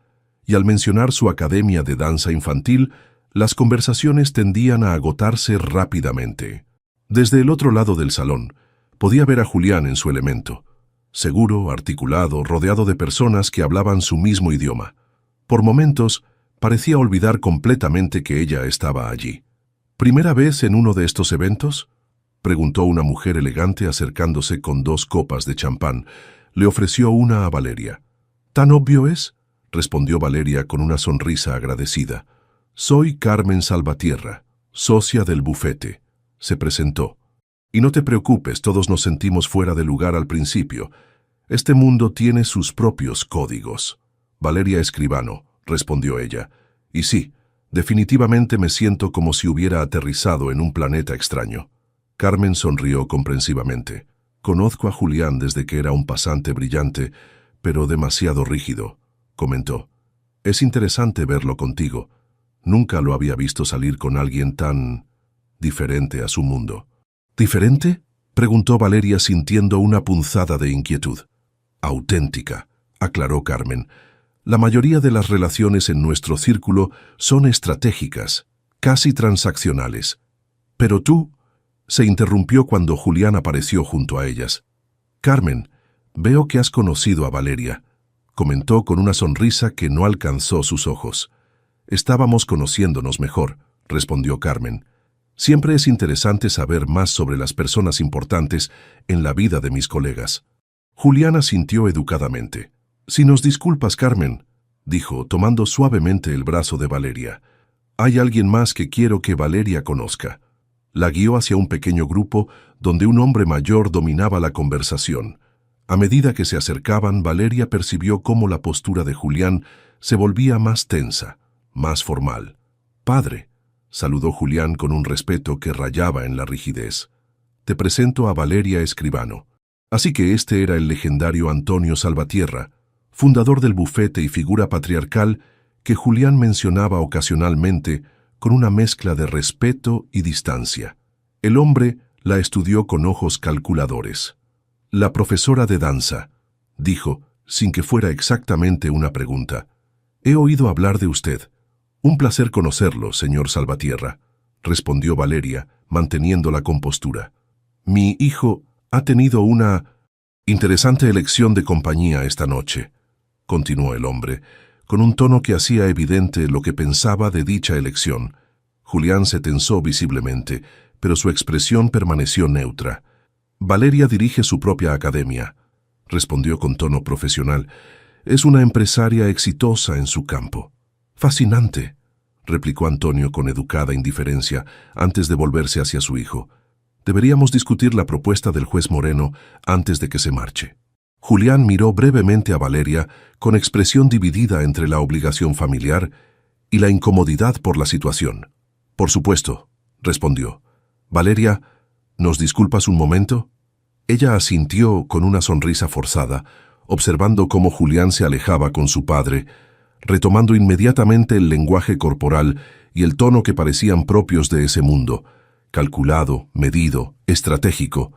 y al mencionar su academia de danza infantil, las conversaciones tendían a agotarse rápidamente. Desde el otro lado del salón, podía ver a Julián en su elemento, seguro, articulado, rodeado de personas que hablaban su mismo idioma. Por momentos, parecía olvidar completamente que ella estaba allí. «¿Primera vez en uno de estos eventos?», preguntó una mujer elegante acercándose con 2 copas de champán. Le ofreció una a Valeria. «¿Tan obvio es?», respondió Valeria con una sonrisa agradecida. «Soy Carmen Salvatierra, socia del bufete», se presentó. «Y no te preocupes, todos nos sentimos fuera de lugar al principio. Este mundo tiene sus propios códigos». «Valeria Escribano», respondió ella. «Y sí, definitivamente me siento como si hubiera aterrizado en un planeta extraño». Carmen sonrió comprensivamente. «Conozco a Julián desde que era un pasante brillante, pero demasiado rígido», comentó. «Es interesante verlo contigo. Nunca lo había visto salir con alguien tan diferente a su mundo». «¿Diferente?», Preguntó Valeria sintiendo una punzada de inquietud. Auténtica, aclaró Carmen. La mayoría de las relaciones en nuestro círculo son estratégicas, casi transaccionales. Pero tú, se interrumpió cuando Julián apareció junto a ellas. Carmen, veo que has conocido a Valeria, comentó con una sonrisa que no alcanzó sus ojos. Estábamos conociéndonos mejor, respondió Carmen. Siempre es interesante saber más sobre las personas importantes en la vida de mis colegas. Julián asintió educadamente. Si nos disculpas, Carmen, dijo, tomando suavemente el brazo de Valeria. Hay alguien más que quiero que Valeria conozca. La guió hacia un pequeño grupo donde un hombre mayor dominaba la conversación. A medida que se acercaban, Valeria percibió cómo la postura de Julián se volvía más tensa, más formal. «Padre», saludó Julián con un respeto que rayaba en la rigidez. «Te presento a Valeria Escribano». Así que este era el legendario Antonio Salvatierra, fundador del bufete y figura patriarcal que Julián mencionaba ocasionalmente con una mezcla de respeto y distancia. El hombre la estudió con ojos calculadores. «La profesora de danza», dijo, sin que fuera exactamente una pregunta. «He oído hablar de usted». «Un placer conocerlo, señor Salvatierra», respondió Valeria, manteniendo la compostura. «Mi hijo ha tenido una interesante elección de compañía esta noche», continuó el hombre, con un tono que hacía evidente lo que pensaba de dicha elección. Julián se tensó visiblemente, pero su expresión permaneció neutra. «Valeria dirige su propia academia», respondió con tono profesional. «Es una empresaria exitosa en su campo». «Fascinante», replicó Antonio con educada indiferencia antes de volverse hacia su hijo. «Deberíamos discutir la propuesta del juez Moreno antes de que se marche». Julián miró brevemente a Valeria con expresión dividida entre la obligación familiar y la incomodidad por la situación. «Por supuesto», respondió. «Valeria, ¿nos disculpas un momento?» Ella asintió con una sonrisa forzada, observando cómo Julián se alejaba con su padre, retomando inmediatamente el lenguaje corporal y el tono que parecían propios de ese mundo, calculado, medido, estratégico.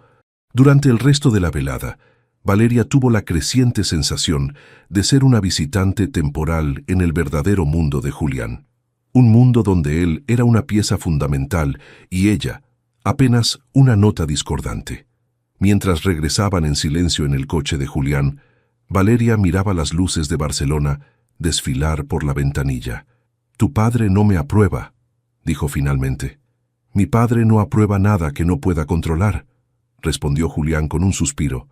Durante el resto de la velada, Valeria tuvo la creciente sensación de ser una visitante temporal en el verdadero mundo de Julián. Un mundo donde él era una pieza fundamental y ella, apenas una nota discordante. Mientras regresaban en silencio en el coche de Julián, Valeria miraba las luces de Barcelona desfilar por la ventanilla. «Tu padre no me aprueba», dijo finalmente. «Mi padre no aprueba nada que no pueda controlar», respondió Julián con un suspiro.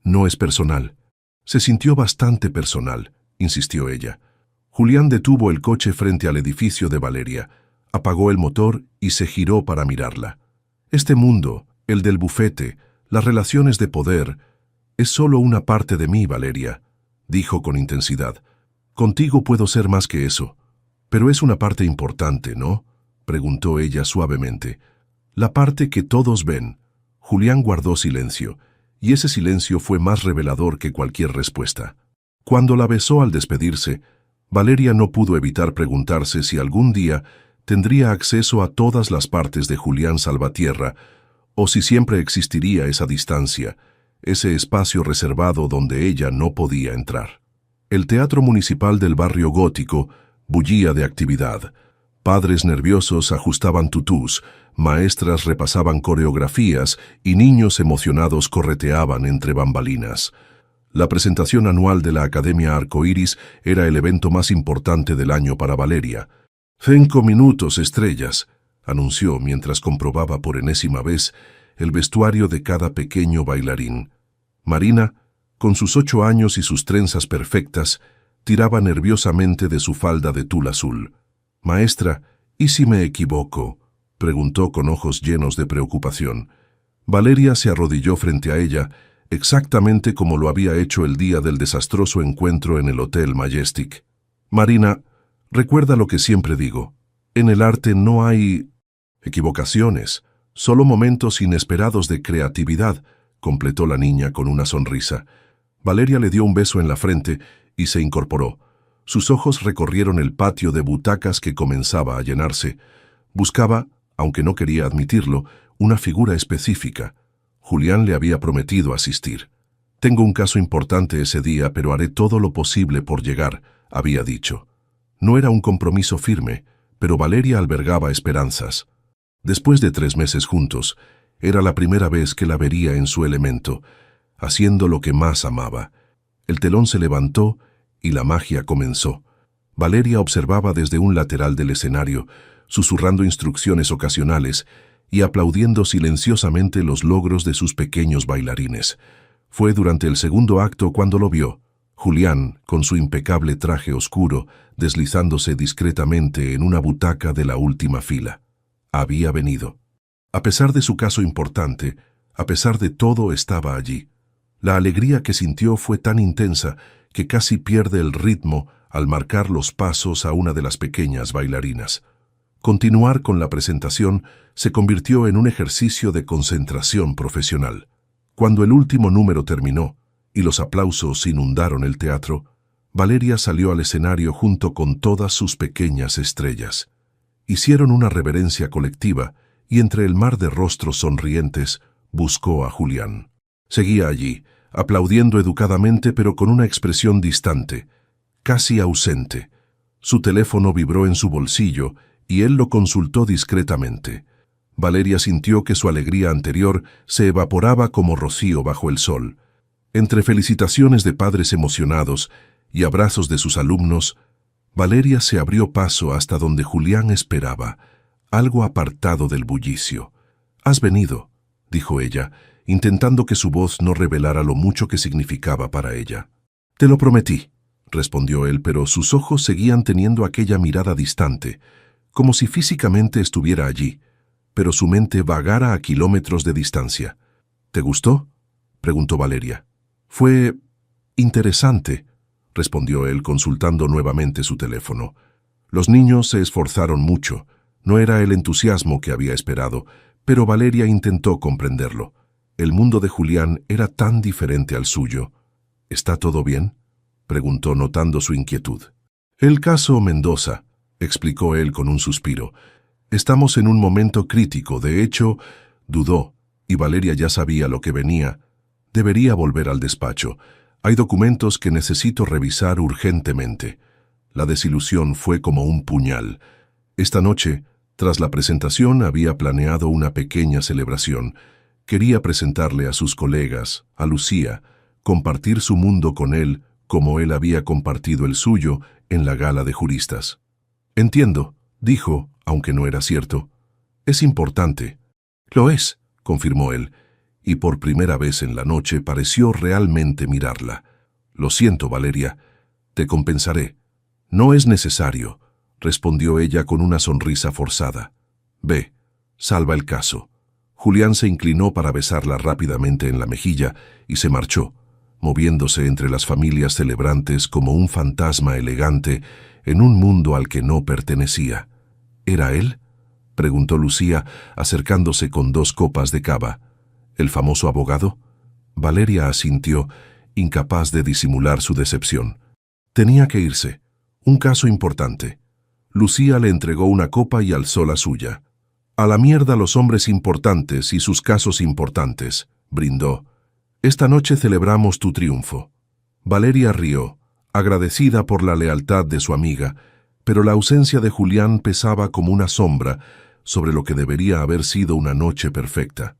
«No es personal». «Se sintió bastante personal», insistió ella. Julián detuvo el coche frente al edificio de Valeria, apagó el motor y se giró para mirarla. «Este mundo, el del bufete, las relaciones de poder, es solo una parte de mí, Valeria», dijo con intensidad. «Contigo puedo ser más que eso». «Pero es una parte importante, ¿no?», preguntó ella suavemente. «La parte que todos ven». Julián guardó silencio, y ese silencio fue más revelador que cualquier respuesta. Cuando la besó al despedirse, Valeria no pudo evitar preguntarse si algún día tendría acceso a todas las partes de Julián Salvatierra, o si siempre existiría esa distancia, ese espacio reservado donde ella no podía entrar. El teatro municipal del barrio gótico bullía de actividad. Padres nerviosos ajustaban tutús, maestras repasaban coreografías y niños emocionados correteaban entre bambalinas. La presentación anual de la Academia Arcoíris era el evento más importante del año para Valeria. «5 minutos, estrellas», anunció mientras comprobaba por enésima vez el vestuario de cada pequeño bailarín. Marina, con sus 8 años y sus trenzas perfectas, tiraba nerviosamente de su falda de tul azul. «Maestra, ¿y si me equivoco?», preguntó con ojos llenos de preocupación. Valeria se arrodilló frente a ella, exactamente como lo había hecho el día del desastroso encuentro en el Hotel Majestic. «Marina, recuerda lo que siempre digo. En el arte no hay equivocaciones, solo momentos inesperados de creatividad», completó la niña con una sonrisa. Valeria le dio un beso en la frente y se incorporó. Sus ojos recorrieron el patio de butacas que comenzaba a llenarse. Buscaba, aunque no quería admitirlo, una figura específica. Julián le había prometido asistir. «Tengo un caso importante ese día, pero haré todo lo posible por llegar», había dicho. No era un compromiso firme, pero Valeria albergaba esperanzas. Después de 3 meses juntos, era la primera vez que la vería en su elemento, haciendo lo que más amaba. El telón se levantó y la magia comenzó. Valeria observaba desde un lateral del escenario, susurrando instrucciones ocasionales y aplaudiendo silenciosamente los logros de sus pequeños bailarines. Fue durante el segundo acto cuando lo vio. Julián, con su impecable traje oscuro, deslizándose discretamente en una butaca de la última fila. Había venido. A pesar de su caso importante, a pesar de todo, estaba allí. La alegría que sintió fue tan intensa que casi pierde el ritmo al marcar los pasos a una de las pequeñas bailarinas. Continuar con la presentación se convirtió en un ejercicio de concentración profesional. Cuando el último número terminó y los aplausos inundaron el teatro, Valeria salió al escenario junto con todas sus pequeñas estrellas. Hicieron una reverencia colectiva y entre el mar de rostros sonrientes buscó a Julián. Seguía allí, aplaudiendo educadamente pero con una expresión distante, casi ausente. Su teléfono vibró en su bolsillo y él lo consultó discretamente. Valeria sintió que su alegría anterior se evaporaba como rocío bajo el sol. Entre felicitaciones de padres emocionados y abrazos de sus alumnos, Valeria se abrió paso hasta donde Julián esperaba, algo apartado del bullicio. «Has venido», dijo ella, intentando que su voz no revelara lo mucho que significaba para ella. «Te lo prometí», respondió él, pero sus ojos seguían teniendo aquella mirada distante, como si físicamente estuviera allí, pero su mente vagara a kilómetros de distancia. «¿Te gustó?», preguntó Valeria. «Fue interesante», respondió él consultando nuevamente su teléfono. Los niños se esforzaron mucho. No era el entusiasmo que había esperado, pero Valeria intentó comprenderlo. El mundo de Julián era tan diferente al suyo. «¿Está todo bien?», preguntó notando su inquietud. «El caso Mendoza», explicó él con un suspiro. «Estamos en un momento crítico. De hecho», dudó, y Valeria ya sabía lo que venía. «Debería volver al despacho. Hay documentos que necesito revisar urgentemente». La desilusión fue como un puñal. Esta noche, tras la presentación, había planeado una pequeña celebración. Quería presentarle a sus colegas, a Lucía, compartir su mundo con él como él había compartido el suyo en la gala de juristas. «Entiendo», dijo, aunque no era cierto. «Es importante». «Lo es», confirmó él, y por primera vez en la noche pareció realmente mirarla. «Lo siento, Valeria, te compensaré». «No es necesario», respondió ella con una sonrisa forzada. «Ve, salva el caso». Julián se inclinó para besarla rápidamente en la mejilla y se marchó, moviéndose entre las familias celebrantes como un fantasma elegante en un mundo al que no pertenecía. «¿Era él?», preguntó Lucía, acercándose con 2 copas de cava. «¿El famoso abogado?». Valeria asintió, incapaz de disimular su decepción. Tenía que irse. Un caso importante. Lucía le entregó una copa y alzó la suya. «A la mierda los hombres importantes y sus casos importantes», brindó. «Esta noche celebramos tu triunfo». Valeria rió, agradecida por la lealtad de su amiga, pero la ausencia de Julián pesaba como una sombra sobre lo que debería haber sido una noche perfecta.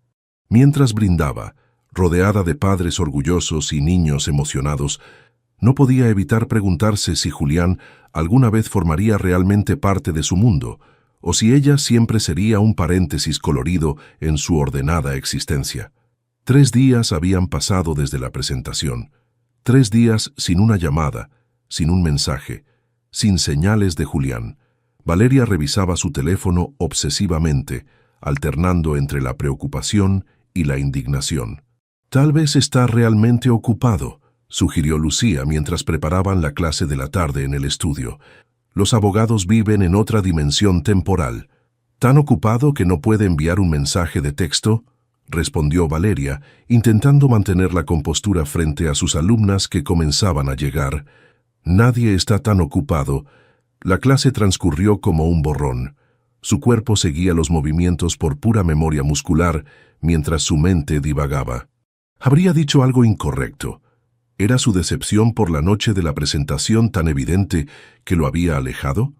Mientras brindaba, rodeada de padres orgullosos y niños emocionados, no podía evitar preguntarse si Julián alguna vez formaría realmente parte de su mundo, o si ella siempre sería un paréntesis colorido en su ordenada existencia. 3 días habían pasado desde la presentación. 3 días sin una llamada, sin un mensaje, sin señales de Julián. Valeria revisaba su teléfono obsesivamente, alternando entre la preocupación y la indignación. «Tal vez está realmente ocupado», sugirió Lucía mientras preparaban la clase de la tarde en el estudio. «Los abogados viven en otra dimensión temporal». «¿Tan ocupado que no puede enviar un mensaje de texto?», respondió Valeria, intentando mantener la compostura frente a sus alumnas que comenzaban a llegar. «Nadie está tan ocupado». La clase transcurrió como un borrón. Su cuerpo seguía los movimientos por pura memoria muscular, mientras su mente divagaba. Habría dicho algo incorrecto. ¿Era su decepción por la noche de la presentación tan evidente que lo había alejado?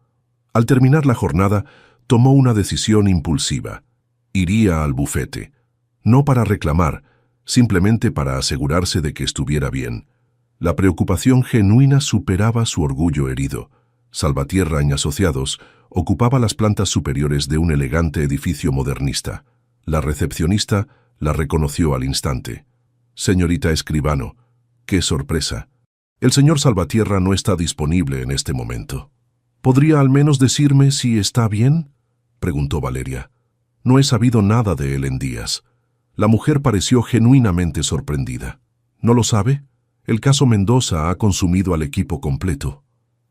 Al terminar la jornada, tomó una decisión impulsiva. Iría al bufete. No para reclamar, simplemente para asegurarse de que estuviera bien. La preocupación genuina superaba su orgullo herido. Salvatierra y Asociados ocupaba las plantas superiores de un elegante edificio modernista. La recepcionista la reconoció al instante. «Señorita Escribano, qué sorpresa. El señor Salvatierra no está disponible en este momento». «¿Podría al menos decirme si está bien?», preguntó Valeria. «No he sabido nada de él en días». La mujer pareció genuinamente sorprendida. «¿No lo sabe? El caso Mendoza ha consumido al equipo completo.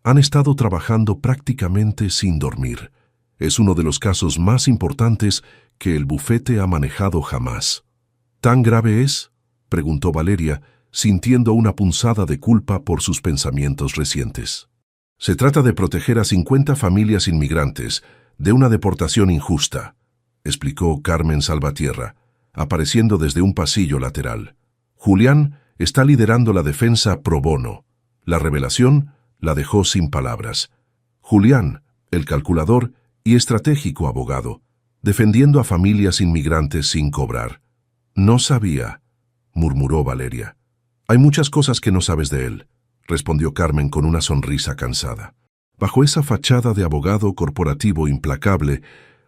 Han estado trabajando prácticamente sin dormir. Es uno de los casos más importantes que el bufete ha manejado jamás». «¿Tan grave es?», preguntó Valeria, sintiendo una punzada de culpa por sus pensamientos recientes. «Se trata de proteger a 50 familias inmigrantes de una deportación injusta», explicó Carmen Salvatierra, apareciendo desde un pasillo lateral. «Julián está liderando la defensa pro bono». La revelación la dejó sin palabras. Julián, el calculador y estratégico abogado, defendiendo a familias inmigrantes sin cobrar. «No sabía», murmuró Valeria. «Hay muchas cosas que no sabes de él», respondió Carmen con una sonrisa cansada. Bajo esa fachada de abogado corporativo implacable,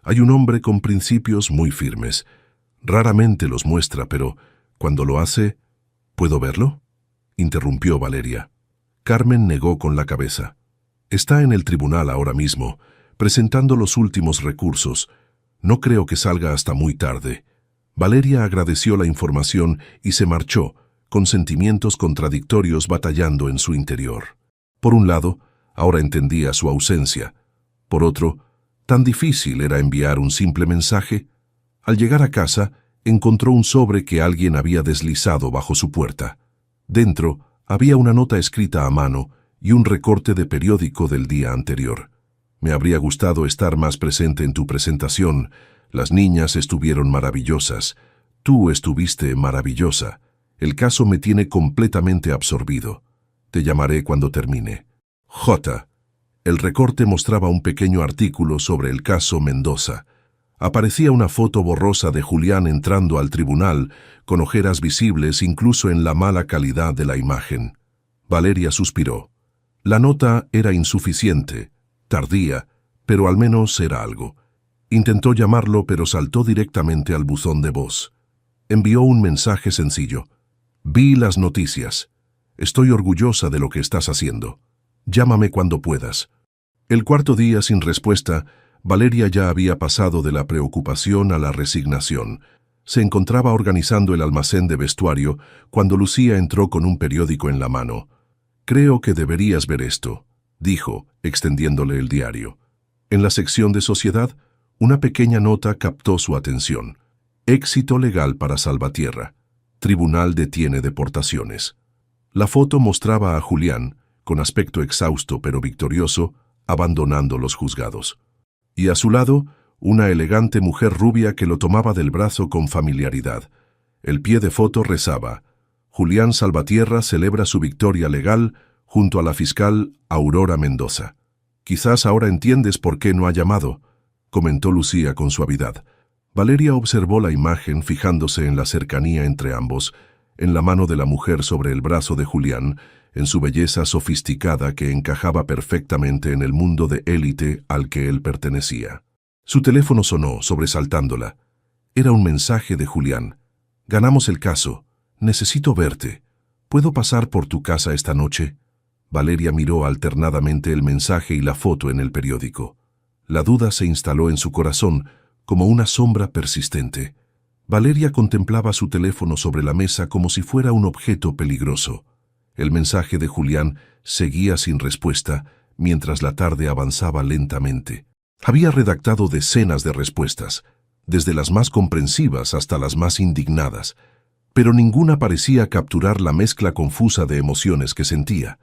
hay un hombre con principios muy firmes. Raramente los muestra, pero cuando lo hace... «¿Puedo verlo?», interrumpió Valeria. Carmen negó con la cabeza. «Está en el tribunal ahora mismo, presentando los últimos recursos. No creo que salga hasta muy tarde». Valeria agradeció la información y se marchó, con sentimientos contradictorios batallando en su interior. Por un lado, ahora entendía su ausencia. Por otro, tan difícil era enviar un simple mensaje. Al llegar a casa, encontró un sobre que alguien había deslizado bajo su puerta. Dentro había una nota escrita a mano y un recorte de periódico del día anterior. «Me habría gustado estar más presente en tu presentación. Las niñas estuvieron maravillosas. Tú estuviste maravillosa. El caso me tiene completamente absorbido. Te llamaré cuando termine. J». El recorte mostraba un pequeño artículo sobre el caso Mendoza. Aparecía una foto borrosa de Julián entrando al tribunal, con ojeras visibles incluso en la mala calidad de la imagen. Valeria suspiró. La nota era insuficiente, tardía, pero al menos era algo. Intentó llamarlo, pero saltó directamente al buzón de voz. Envió un mensaje sencillo. «Vi las noticias. Estoy orgullosa de lo que estás haciendo. Llámame cuando puedas». El cuarto día sin respuesta, Valeria ya había pasado de la preocupación a la resignación. Se encontraba organizando el almacén de vestuario cuando Lucía entró con un periódico en la mano. «Creo que deberías ver esto», dijo, extendiéndole el diario. En la sección de sociedad, una pequeña nota captó su atención. «Éxito legal para Salvatierra. Tribunal detiene deportaciones». La foto mostraba a Julián, con aspecto exhausto pero victorioso, abandonando los juzgados. Y a su lado, una elegante mujer rubia que lo tomaba del brazo con familiaridad. El pie de foto rezaba: «Julián Salvatierra celebra su victoria legal junto a la fiscal Aurora Mendoza». «Quizás ahora entiendes por qué no ha llamado», comentó Lucía con suavidad. Valeria observó la imagen fijándose en la cercanía entre ambos, en la mano de la mujer sobre el brazo de Julián, en su belleza sofisticada que encajaba perfectamente en el mundo de élite al que él pertenecía. Su teléfono sonó, sobresaltándola. Era un mensaje de Julián. «Ganamos el caso. Necesito verte. ¿Puedo pasar por tu casa esta noche?» Valeria miró alternadamente el mensaje y la foto en el periódico. La duda se instaló en su corazón como una sombra persistente. Valeria contemplaba su teléfono sobre la mesa como si fuera un objeto peligroso. El mensaje de Julián seguía sin respuesta mientras la tarde avanzaba lentamente. Había redactado decenas de respuestas, desde las más comprensivas hasta las más indignadas, pero ninguna parecía capturar la mezcla confusa de emociones que sentía.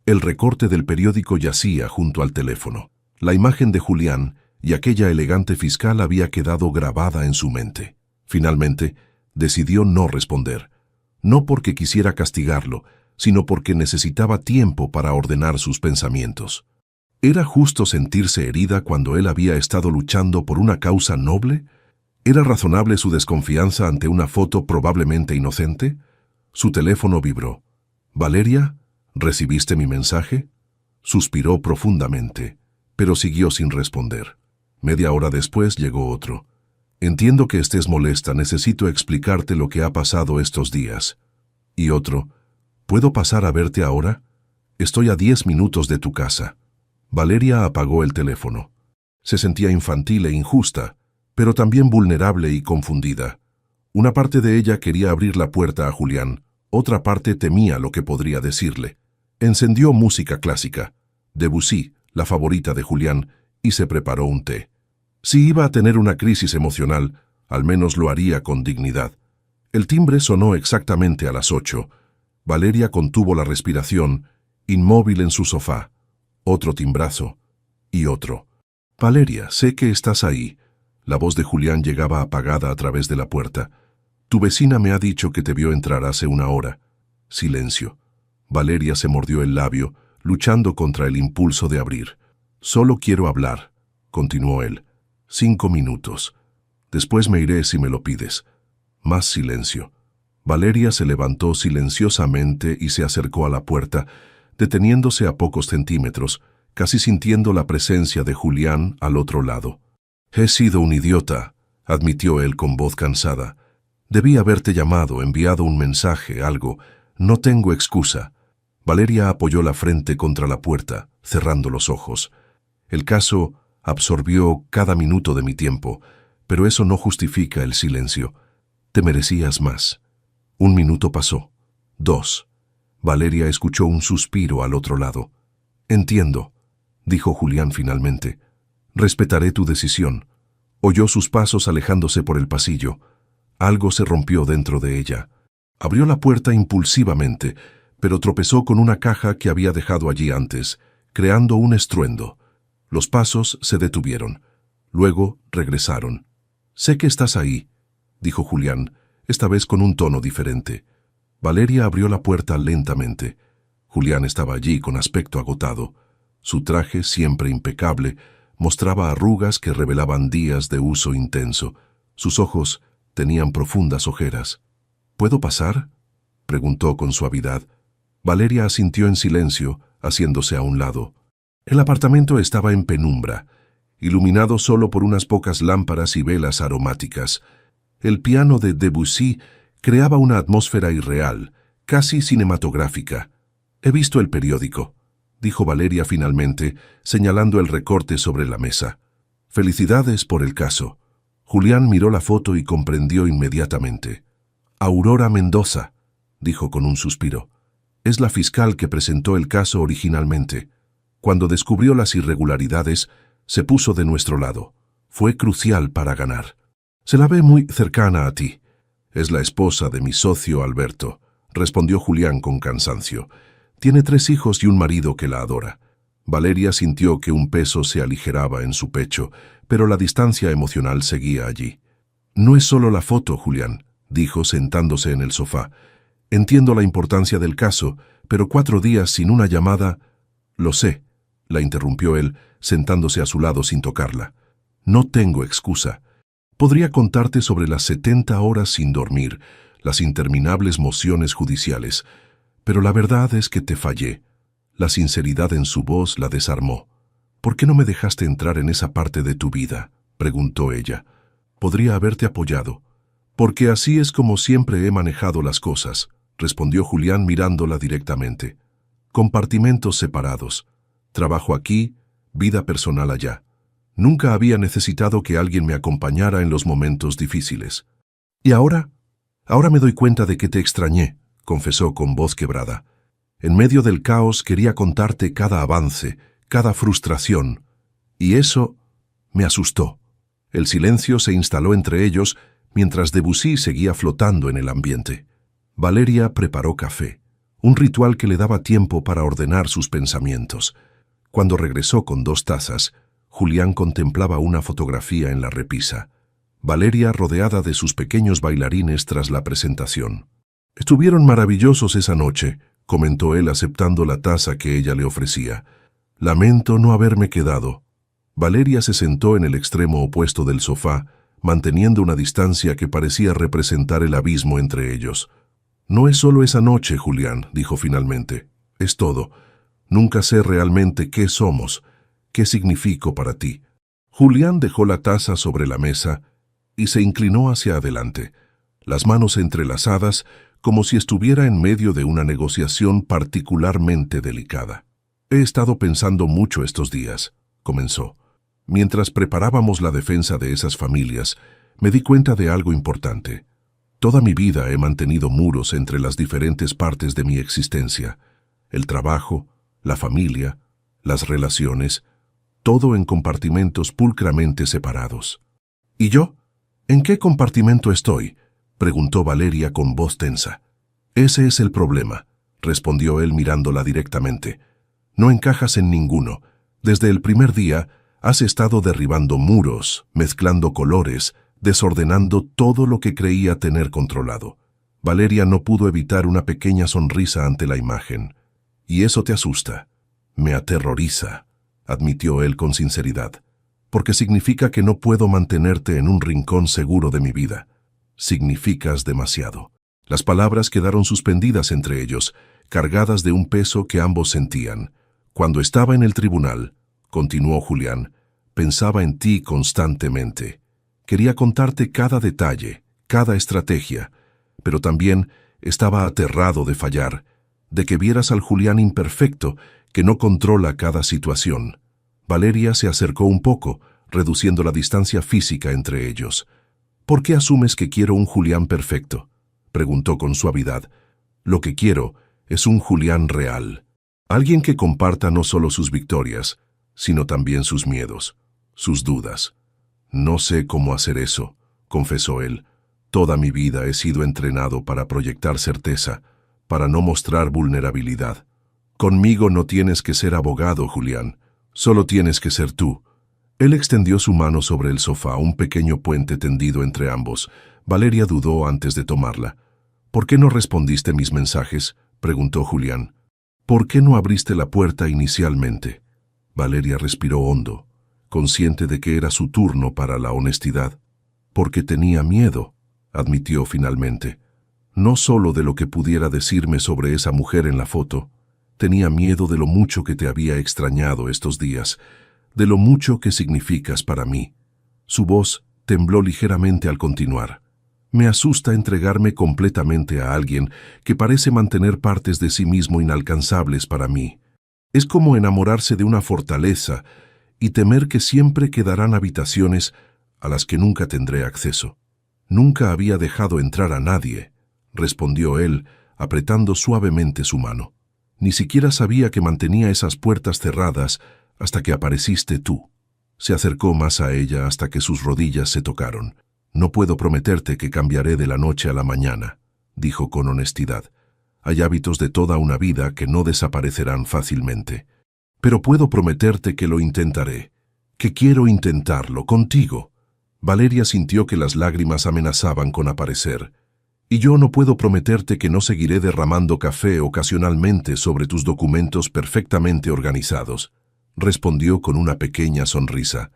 El recorte del periódico yacía junto al teléfono. La imagen de Julián y aquella elegante fiscal había quedado grabada en su mente. Finalmente, decidió no responder, no porque quisiera castigarlo, sino porque necesitaba tiempo para ordenar sus pensamientos. ¿Era justo sentirse herida cuando él había estado luchando por una causa noble? ¿Era razonable su desconfianza ante una foto probablemente inocente? Su teléfono vibró. «¿Valeria? ¿Recibiste mi mensaje?» Suspiró profundamente, pero siguió sin responder. Media hora después llegó otro. «Entiendo que estés molesta, necesito explicarte lo que ha pasado estos días». Y otro. «¿Puedo pasar a verte ahora? Estoy a 10 minutos de tu casa». Valeria apagó el teléfono. Se sentía infantil e injusta, pero también vulnerable y confundida. Una parte de ella quería abrir la puerta a Julián, otra parte temía lo que podría decirle. Encendió música clásica, Debussy, la favorita de Julián, y se preparó un té. Si iba a tener una crisis emocional, al menos lo haría con dignidad. El timbre sonó exactamente a las 8. Valeria contuvo la respiración, inmóvil en su sofá. Otro timbrazo, y otro. «Valeria, sé que estás ahí». La voz de Julián llegaba apagada a través de la puerta. «Tu vecina me ha dicho que te vio entrar hace una hora». Silencio. Valeria se mordió el labio, luchando contra el impulso de abrir. «Solo quiero hablar», continuó él. 5 minutos. Después me iré si me lo pides. Más silencio. Valeria se levantó silenciosamente y se acercó a la puerta, deteniéndose a pocos centímetros, casi sintiendo la presencia de Julián al otro lado. «He sido un idiota», admitió él con voz cansada. «Debí haberte llamado, enviado un mensaje, algo. No tengo excusa». Valeria apoyó la frente contra la puerta, cerrando los ojos. «El caso absorbió cada minuto de mi tiempo, pero eso no justifica el silencio. Te merecías más». 1 minuto pasó. 2. Valeria escuchó un suspiro al otro lado. «Entiendo», dijo Julián finalmente. «Respetaré tu decisión». Oyó sus pasos alejándose por el pasillo. Algo se rompió dentro de ella. Abrió la puerta impulsivamente, pero tropezó con una caja que había dejado allí antes, creando un estruendo. Los pasos se detuvieron. Luego regresaron. «Sé que estás ahí», dijo Julián, esta vez con un tono diferente. Valeria abrió la puerta lentamente. Julián estaba allí con aspecto agotado. Su traje, siempre impecable, mostraba arrugas que revelaban días de uso intenso. Sus ojos tenían profundas ojeras. «¿Puedo pasar?», preguntó con suavidad. Valeria asintió en silencio, haciéndose a un lado. El apartamento estaba en penumbra, iluminado solo por unas pocas lámparas y velas aromáticas. El piano de Debussy creaba una atmósfera irreal, casi cinematográfica. «He visto el periódico», dijo Valeria finalmente, señalando el recorte sobre la mesa. «Felicidades por el caso». Julián miró la foto y comprendió inmediatamente. «Aurora Mendoza», dijo con un suspiro. «Es la fiscal que presentó el caso originalmente. Cuando descubrió las irregularidades, se puso de nuestro lado. Fue crucial para ganar. Se la ve muy cercana a ti». «Es la esposa de mi socio Alberto», respondió Julián con cansancio. «Tiene 3 hijos y un marido que la adora». Valeria sintió que un peso se aligeraba en su pecho, pero la distancia emocional seguía allí. «No es solo la foto, Julián», dijo sentándose en el sofá. «Entiendo la importancia del caso, pero 4 días sin una llamada...» «Lo sé», la interrumpió él, sentándose a su lado sin tocarla. «No tengo excusa. Podría contarte sobre las 70 horas sin dormir, las interminables mociones judiciales, pero la verdad es que te fallé». La sinceridad en su voz la desarmó. «¿Por qué no me dejaste entrar en esa parte de tu vida?», preguntó ella. «Podría haberte apoyado». «Porque así es como siempre he manejado las cosas», respondió Julián mirándola directamente. «Compartimentos separados. Trabajo aquí, vida personal allá. Nunca había necesitado que alguien me acompañara en los momentos difíciles». «¿Y ahora? Ahora me doy cuenta de que te extrañé», confesó con voz quebrada. «En medio del caos quería contarte cada avance, cada frustración, y eso me asustó». El silencio se instaló entre ellos mientras Debussy seguía flotando en el ambiente. Valeria preparó café, un ritual que le daba tiempo para ordenar sus pensamientos. Cuando regresó con 2 tazas, Julián contemplaba una fotografía en la repisa. Valeria rodeada de sus pequeños bailarines tras la presentación. «Estuvieron maravillosos esa noche», comentó él aceptando la taza que ella le ofrecía. «Lamento no haberme quedado». Valeria se sentó en el extremo opuesto del sofá, manteniendo una distancia que parecía representar el abismo entre ellos. «No es solo esa noche, Julián», dijo finalmente. «Es todo. Nunca sé realmente qué somos, qué significo para ti». Julián dejó la taza sobre la mesa y se inclinó hacia adelante, las manos entrelazadas como si estuviera en medio de una negociación particularmente delicada. «He estado pensando mucho estos días», comenzó. «Mientras preparábamos la defensa de esas familias, me di cuenta de algo importante. Toda mi vida he mantenido muros entre las diferentes partes de mi existencia. El trabajo, la familia, las relaciones, todo en compartimentos pulcramente separados. ¿Y yo? ¿En qué compartimento estoy?», preguntó Valeria con voz tensa. «Ese es el problema», respondió él mirándola directamente. «No encajas en ninguno. Desde el primer día has estado derribando muros, mezclando colores, desordenando todo lo que creía tener controlado». Valeria no pudo evitar una pequeña sonrisa ante la imagen. «Y eso te asusta». «Me aterroriza», admitió él con sinceridad, «porque significa que no puedo mantenerte en un rincón seguro de mi vida. Significas demasiado». Las palabras quedaron suspendidas entre ellos, cargadas de un peso que ambos sentían. «Cuando estaba en el tribunal», continuó Julián, «pensaba en ti constantemente. Quería contarte cada detalle, cada estrategia, pero también estaba aterrado de fallar, de que vieras al Julián imperfecto que no controla cada situación». Valeria se acercó un poco, reduciendo la distancia física entre ellos. «¿Por qué asumes que quiero un Julián perfecto?», preguntó con suavidad. «Lo que quiero es un Julián real. Alguien que comparta no solo sus victorias, sino también sus miedos, sus dudas». «No sé cómo hacer eso», confesó él. «Toda mi vida he sido entrenado para proyectar certeza, para no mostrar vulnerabilidad. Conmigo no tienes que ser abogado, Julián. Solo tienes que ser tú». Él extendió su mano sobre el sofá, un pequeño puente tendido entre ambos. Valeria dudó antes de tomarla. «¿Por qué no respondiste mis mensajes?», preguntó Julián. «¿Por qué no abriste la puerta inicialmente?». Valeria respiró hondo, consciente de que era su turno para la honestidad. «Porque tenía miedo», admitió finalmente. «No solo de lo que pudiera decirme sobre esa mujer en la foto. Tenía miedo de lo mucho que te había extrañado estos días, de lo mucho que significas para mí». Su voz tembló ligeramente al continuar. «Me asusta entregarme completamente a alguien que parece mantener partes de sí mismo inalcanzables para mí. Es como enamorarse de una fortaleza y temer que siempre quedarán habitaciones a las que nunca tendré acceso». «Nunca había dejado entrar a nadie», respondió él, apretando suavemente su mano. «Ni siquiera sabía que mantenía esas puertas cerradas hasta que apareciste tú». Se acercó más a ella hasta que sus rodillas se tocaron. «No puedo prometerte que cambiaré de la noche a la mañana», dijo con honestidad. «Hay hábitos de toda una vida que no desaparecerán fácilmente. Pero puedo prometerte que lo intentaré, que quiero intentarlo contigo». Valeria sintió que las lágrimas amenazaban con aparecer. «Y yo no puedo prometerte que no seguiré derramando café ocasionalmente sobre tus documentos perfectamente organizados», respondió con una pequeña sonrisa.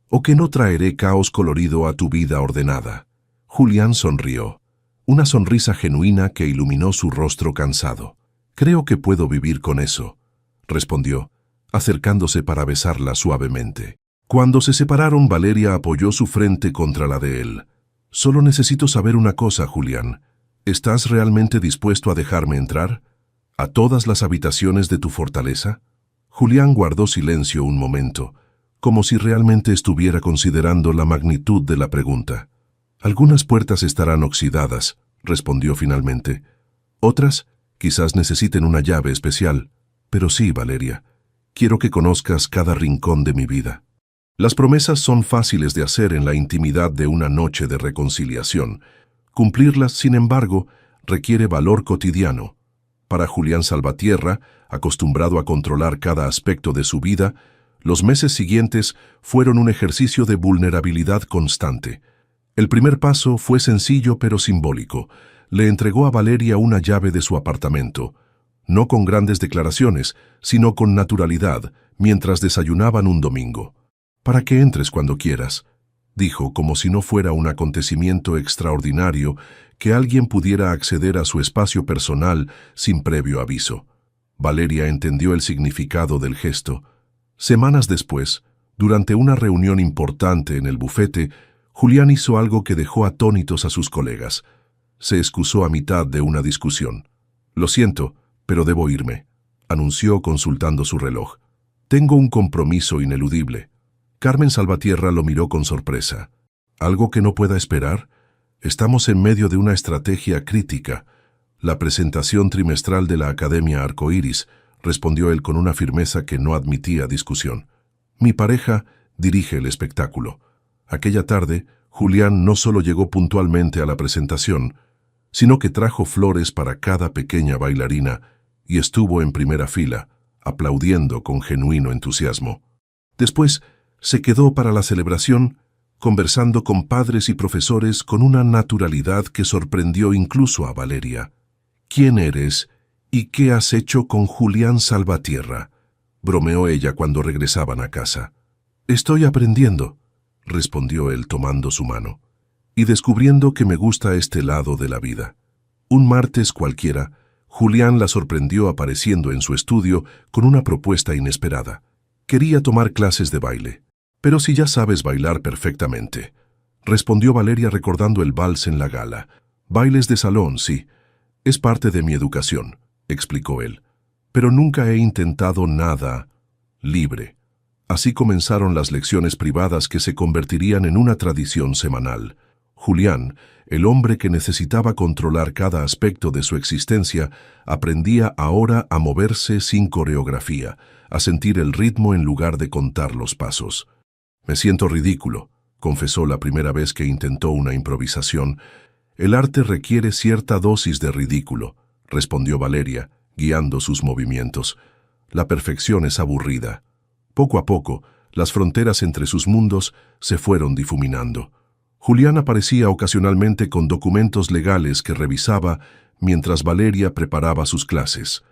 «O que no traeré caos colorido a tu vida ordenada». Julián sonrió, una sonrisa genuina que iluminó su rostro cansado. «Creo que puedo vivir con eso», respondió, acercándose para besarla suavemente. Cuando se separaron, Valeria apoyó su frente contra la de él. «Solo necesito saber una cosa, Julián. ¿Estás realmente dispuesto a dejarme entrar? ¿A todas las habitaciones de tu fortaleza?». Julián guardó silencio un momento, como si realmente estuviera considerando la magnitud de la pregunta. «Algunas puertas estarán oxidadas», respondió finalmente. «Otras quizás necesiten una llave especial. Pero sí, Valeria, quiero que conozcas cada rincón de mi vida». Las promesas son fáciles de hacer en la intimidad de una noche de reconciliación. Cumplirlas, sin embargo, requiere valor cotidiano. Para Julián Salvatierra, acostumbrado a controlar cada aspecto de su vida, Los meses siguientes fueron un ejercicio de vulnerabilidad constante. El primer paso fue sencillo pero simbólico. Le entregó a Valeria una llave de su apartamento, no con grandes declaraciones, sino con naturalidad, mientras desayunaban un domingo. «Para que entres cuando quieras», dijo, como si no fuera un acontecimiento extraordinario que alguien pudiera acceder a su espacio personal sin previo aviso. Valeria entendió el significado del gesto. Semanas después, durante una reunión importante en el bufete, Julián hizo algo que dejó atónitos a sus colegas. Se excusó a mitad de una discusión. «Lo siento, pero debo irme», anunció consultando su reloj. «Tengo un compromiso ineludible». Carmen Salvatierra lo miró con sorpresa. «¿Algo que no pueda esperar? Estamos en medio de una estrategia crítica. La presentación trimestral de la Academia Arcoíris», respondió él con una firmeza que no admitía discusión. «Mi pareja dirige el espectáculo». Aquella tarde, Julián no solo llegó puntualmente a la presentación, sino que trajo flores para cada pequeña bailarina y estuvo en primera fila, aplaudiendo con genuino entusiasmo. Después, se quedó para la celebración, conversando con padres y profesores con una naturalidad que sorprendió incluso a Valeria. «¿Quién eres y qué has hecho con Julián Salvatierra?», bromeó ella cuando regresaban a casa. «Estoy aprendiendo», respondió él tomando su mano, «y descubriendo que me gusta este lado de la vida». Un martes cualquiera, Julián la sorprendió apareciendo en su estudio con una propuesta inesperada. Quería tomar clases de baile. «Pero si ya sabes bailar perfectamente», respondió Valeria recordando el vals en la gala. «Bailes de salón, sí. Es parte de mi educación», explicó él. «Pero nunca he intentado nada libre». Así comenzaron las lecciones privadas que se convertirían en una tradición semanal. Julián, el hombre que necesitaba controlar cada aspecto de su existencia, aprendía ahora a moverse sin coreografía, a sentir el ritmo en lugar de contar los pasos. «Me siento ridículo», confesó la primera vez que intentó una improvisación. «El arte requiere cierta dosis de ridículo», respondió Valeria, guiando sus movimientos. «La perfección es aburrida». Poco a poco, las fronteras entre sus mundos se fueron difuminando. Julián aparecía ocasionalmente con documentos legales que revisaba mientras Valeria preparaba sus clases.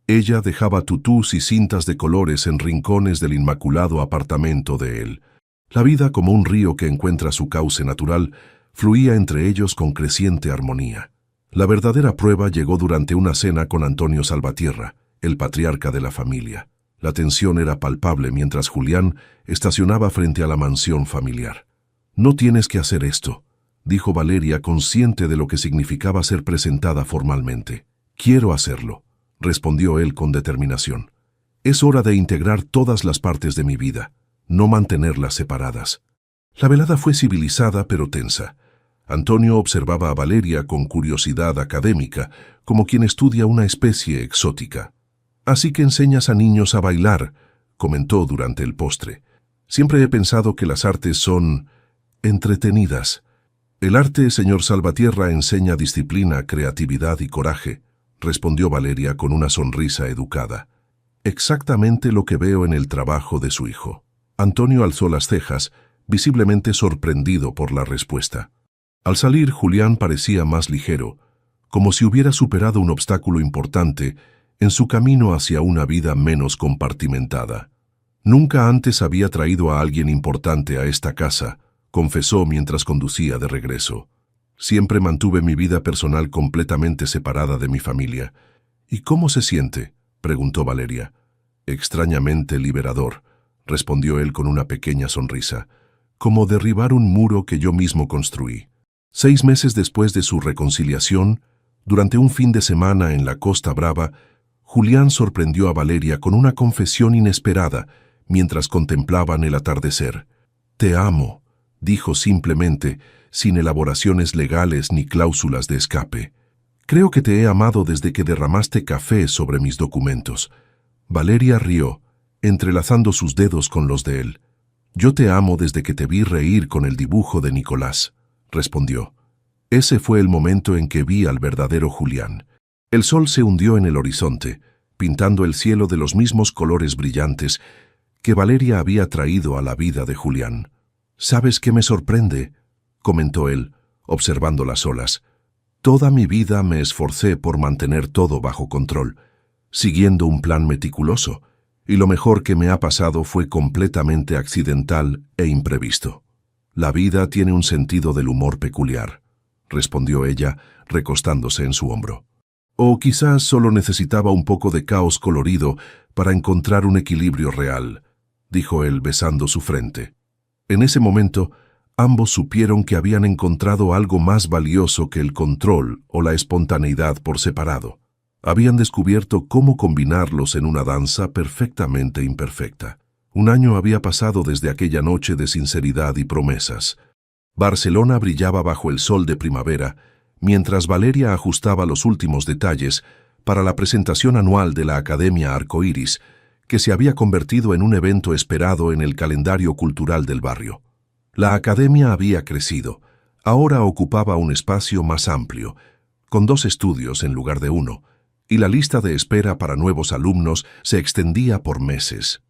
Ella dejaba tutús y cintas de colores en rincones del inmaculado apartamento de él. La vida, como un río que encuentra su cauce natural, fluía entre ellos con creciente armonía. La verdadera prueba llegó durante una cena con Antonio Salvatierra, el patriarca de la familia. La tensión era palpable mientras Julián estacionaba frente a la mansión familiar. «No tienes que hacer esto», dijo Valeria, consciente de lo que significaba ser presentada formalmente. «Quiero hacerlo», respondió él con determinación. «Es hora de integrar todas las partes de mi vida, no mantenerlas separadas». La velada fue civilizada pero tensa. Antonio observaba a Valeria con curiosidad académica, como quien estudia una especie exótica. «Así que enseñas a niños a bailar», comentó durante el postre. «Siempre he pensado que las artes son entretenidas». «El arte, señor Salvatierra, enseña disciplina, creatividad y coraje», respondió Valeria con una sonrisa educada. «Exactamente lo que veo en el trabajo de su hijo». Antonio alzó las cejas, visiblemente sorprendido por la respuesta. Al salir, Julián parecía más ligero, como si hubiera superado un obstáculo importante en su camino hacia una vida menos compartimentada. «Nunca antes había traído a alguien importante a esta casa», confesó mientras conducía de regreso. «Siempre mantuve mi vida personal completamente separada de mi familia». «¿Y cómo se siente?», preguntó Valeria. «Extrañamente liberador», respondió él con una pequeña sonrisa, «como derribar un muro que yo mismo construí». 6 meses después de su reconciliación, durante un fin de semana en la Costa Brava, Julián sorprendió a Valeria con una confesión inesperada mientras contemplaban el atardecer. «Te amo», dijo simplemente, sin elaboraciones legales ni cláusulas de escape. «Creo que te he amado desde que derramaste café sobre mis documentos». Valeria rió, entrelazando sus dedos con los de él. «Yo te amo desde que te vi reír con el dibujo de Nicolás», respondió. Ese fue el momento en que vi al verdadero Julián. El sol se hundió en el horizonte, pintando el cielo de los mismos colores brillantes que Valeria había traído a la vida de Julián. «¿Sabes qué me sorprende?», comentó él, observando las olas. «Toda mi vida me esforcé por mantener todo bajo control, siguiendo un plan meticuloso, y lo mejor que me ha pasado fue completamente accidental e imprevisto». «La vida tiene un sentido del humor peculiar», respondió ella, recostándose en su hombro. «O quizás solo necesitaba un poco de caos colorido para encontrar un equilibrio real», dijo él besando su frente. En ese momento, ambos supieron que habían encontrado algo más valioso que el control o la espontaneidad por separado. Habían descubierto cómo combinarlos en una danza perfectamente imperfecta. Un año había pasado desde aquella noche de sinceridad y promesas. Barcelona brillaba bajo el sol de primavera, mientras Valeria ajustaba los últimos detalles para la presentación anual de la Academia Arcoíris, que se había convertido en un evento esperado en el calendario cultural del barrio. La academia había crecido. Ahora ocupaba un espacio más amplio, con 2 estudios en lugar de 1, y la lista de espera para nuevos alumnos se extendía por meses.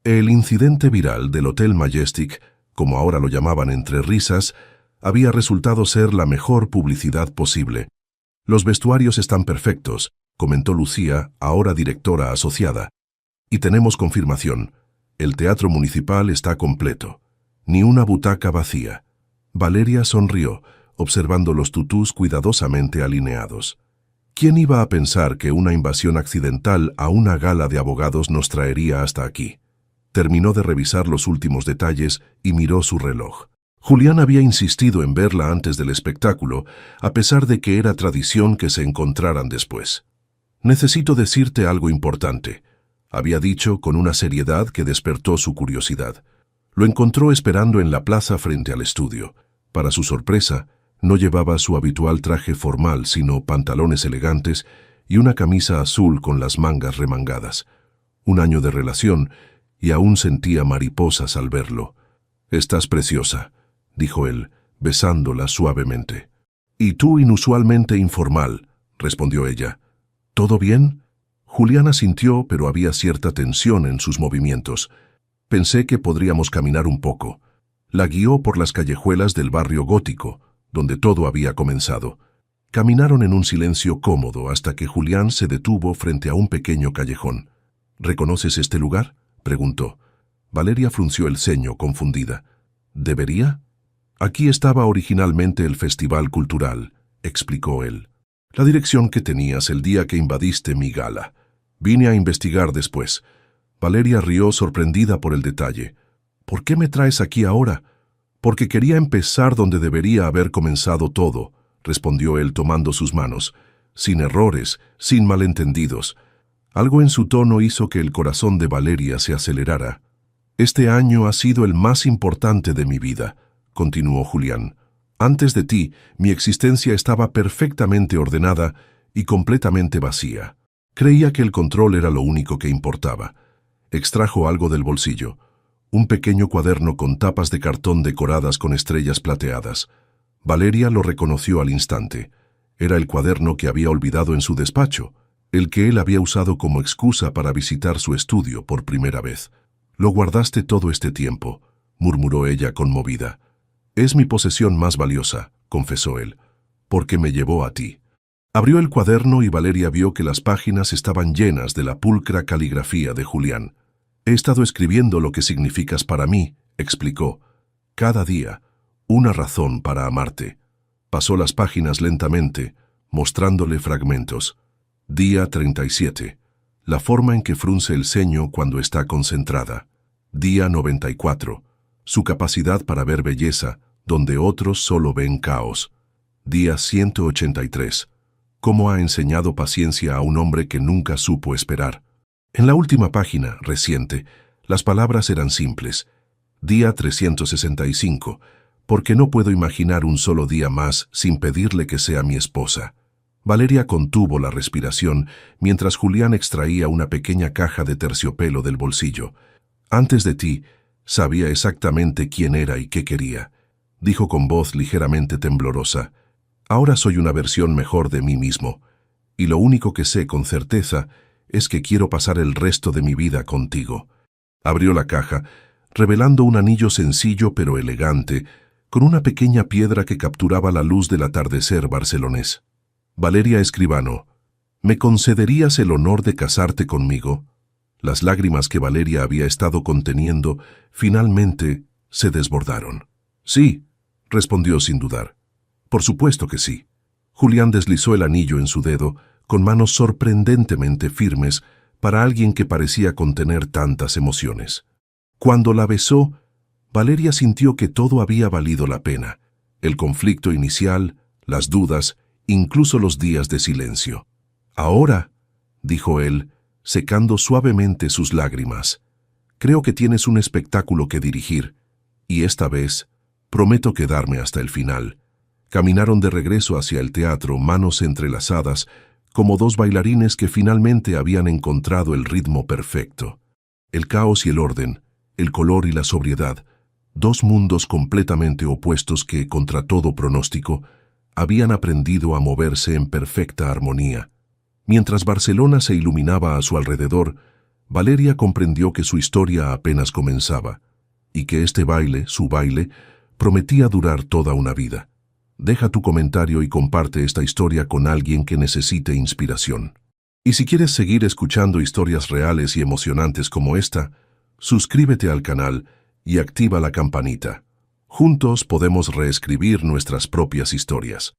El incidente viral del Hotel Majestic, como ahora lo llamaban entre risas, había resultado ser la mejor publicidad posible. «Los vestuarios están perfectos», comentó Lucía, ahora directora asociada. «Y tenemos confirmación. El teatro municipal está completo. Ni una butaca vacía». Valeria sonrió, observando los tutús cuidadosamente alineados. ¿Quién iba a pensar que una invasión accidental a una gala de abogados nos traería hasta aquí? Terminó de revisar los últimos detalles y miró su reloj. Julián había insistido en verla antes del espectáculo, a pesar de que era tradición que se encontraran después. «Necesito decirte algo importante», había dicho con una seriedad que despertó su curiosidad. Lo encontró esperando en la plaza frente al estudio. Para su sorpresa, no llevaba su habitual traje formal, sino pantalones elegantes y una camisa azul con las mangas remangadas. Un año de relación, y aún sentía mariposas al verlo. «Estás preciosa», dijo él, besándola suavemente. «Y tú inusualmente informal», respondió ella. «¿Todo bien?» Julián asintió, pero había cierta tensión en sus movimientos. «Pensé que podríamos caminar un poco». La guió por las callejuelas del barrio gótico, donde todo había comenzado. Caminaron en un silencio cómodo hasta que Julián se detuvo frente a un pequeño callejón. «¿Reconoces este lugar?», preguntó. Valeria frunció el ceño, confundida. «¿Debería?» «Aquí estaba originalmente el festival cultural», explicó él. «La dirección que tenías el día que invadiste mi gala. Vine a investigar después». Valeria rió sorprendida por el detalle. «¿Por qué me traes aquí ahora?» «Porque quería empezar donde debería haber comenzado todo», respondió él tomando sus manos. «Sin errores, sin malentendidos». Algo en su tono hizo que el corazón de Valeria se acelerara. «Este año ha sido el más importante de mi vida», continuó Julián. «Antes de ti, mi existencia estaba perfectamente ordenada y completamente vacía. Creía que el control era lo único que importaba». Extrajo algo del bolsillo. Un pequeño cuaderno con tapas de cartón decoradas con estrellas plateadas. Valeria lo reconoció al instante. Era el cuaderno que había olvidado en su despacho, el que él había usado como excusa para visitar su estudio por primera vez. «Lo guardaste todo este tiempo», murmuró ella conmovida. «Es mi posesión más valiosa», confesó él, «porque me llevó a ti». Abrió el cuaderno y Valeria vio que las páginas estaban llenas de la pulcra caligrafía de Julián. «He estado escribiendo lo que significas para mí», explicó. «Cada día, una razón para amarte». Pasó las páginas lentamente, mostrándole fragmentos. Día 37. La forma en que frunce el ceño cuando está concentrada. Día 94. Su capacidad para ver belleza, donde otros solo ven caos. Día 183. Cómo ha enseñado paciencia a un hombre que nunca supo esperar. En la última página, reciente, las palabras eran simples. Día 365. Porque no puedo imaginar un solo día más sin pedirle que sea mi esposa. Valeria contuvo la respiración mientras Julián extraía una pequeña caja de terciopelo del bolsillo. «Antes de ti, sabía exactamente quién era y qué quería», dijo con voz ligeramente temblorosa. «Ahora soy una versión mejor de mí mismo, y lo único que sé con certeza es que quiero pasar el resto de mi vida contigo». Abrió la caja, revelando un anillo sencillo pero elegante, con una pequeña piedra que capturaba la luz del atardecer barcelonés. Valeria Escribano, ¿me concederías el honor de casarte conmigo? Las lágrimas que Valeria había estado conteniendo finalmente se desbordaron. Sí, respondió sin dudar. Por supuesto que sí. Julián deslizó el anillo en su dedo, con manos sorprendentemente firmes para alguien que parecía contener tantas emociones. Cuando la besó, Valeria sintió que todo había valido la pena: el conflicto inicial, las dudas, incluso los días de silencio. Ahora, dijo él, secando suavemente sus lágrimas, creo que tienes un espectáculo que dirigir, y esta vez prometo quedarme hasta el final. Caminaron de regreso hacia el teatro, manos entrelazadas, como dos bailarines que finalmente habían encontrado el ritmo perfecto. El caos y el orden, el color y la sobriedad, dos mundos completamente opuestos que, contra todo pronóstico, habían aprendido a moverse en perfecta armonía. Mientras Barcelona se iluminaba a su alrededor, Valeria comprendió que su historia apenas comenzaba, y que este baile, su baile, prometía durar toda una vida. Deja tu comentario y comparte esta historia con alguien que necesite inspiración. Y si quieres seguir escuchando historias reales y emocionantes como esta, suscríbete al canal y activa la campanita. Juntos podemos reescribir nuestras propias historias.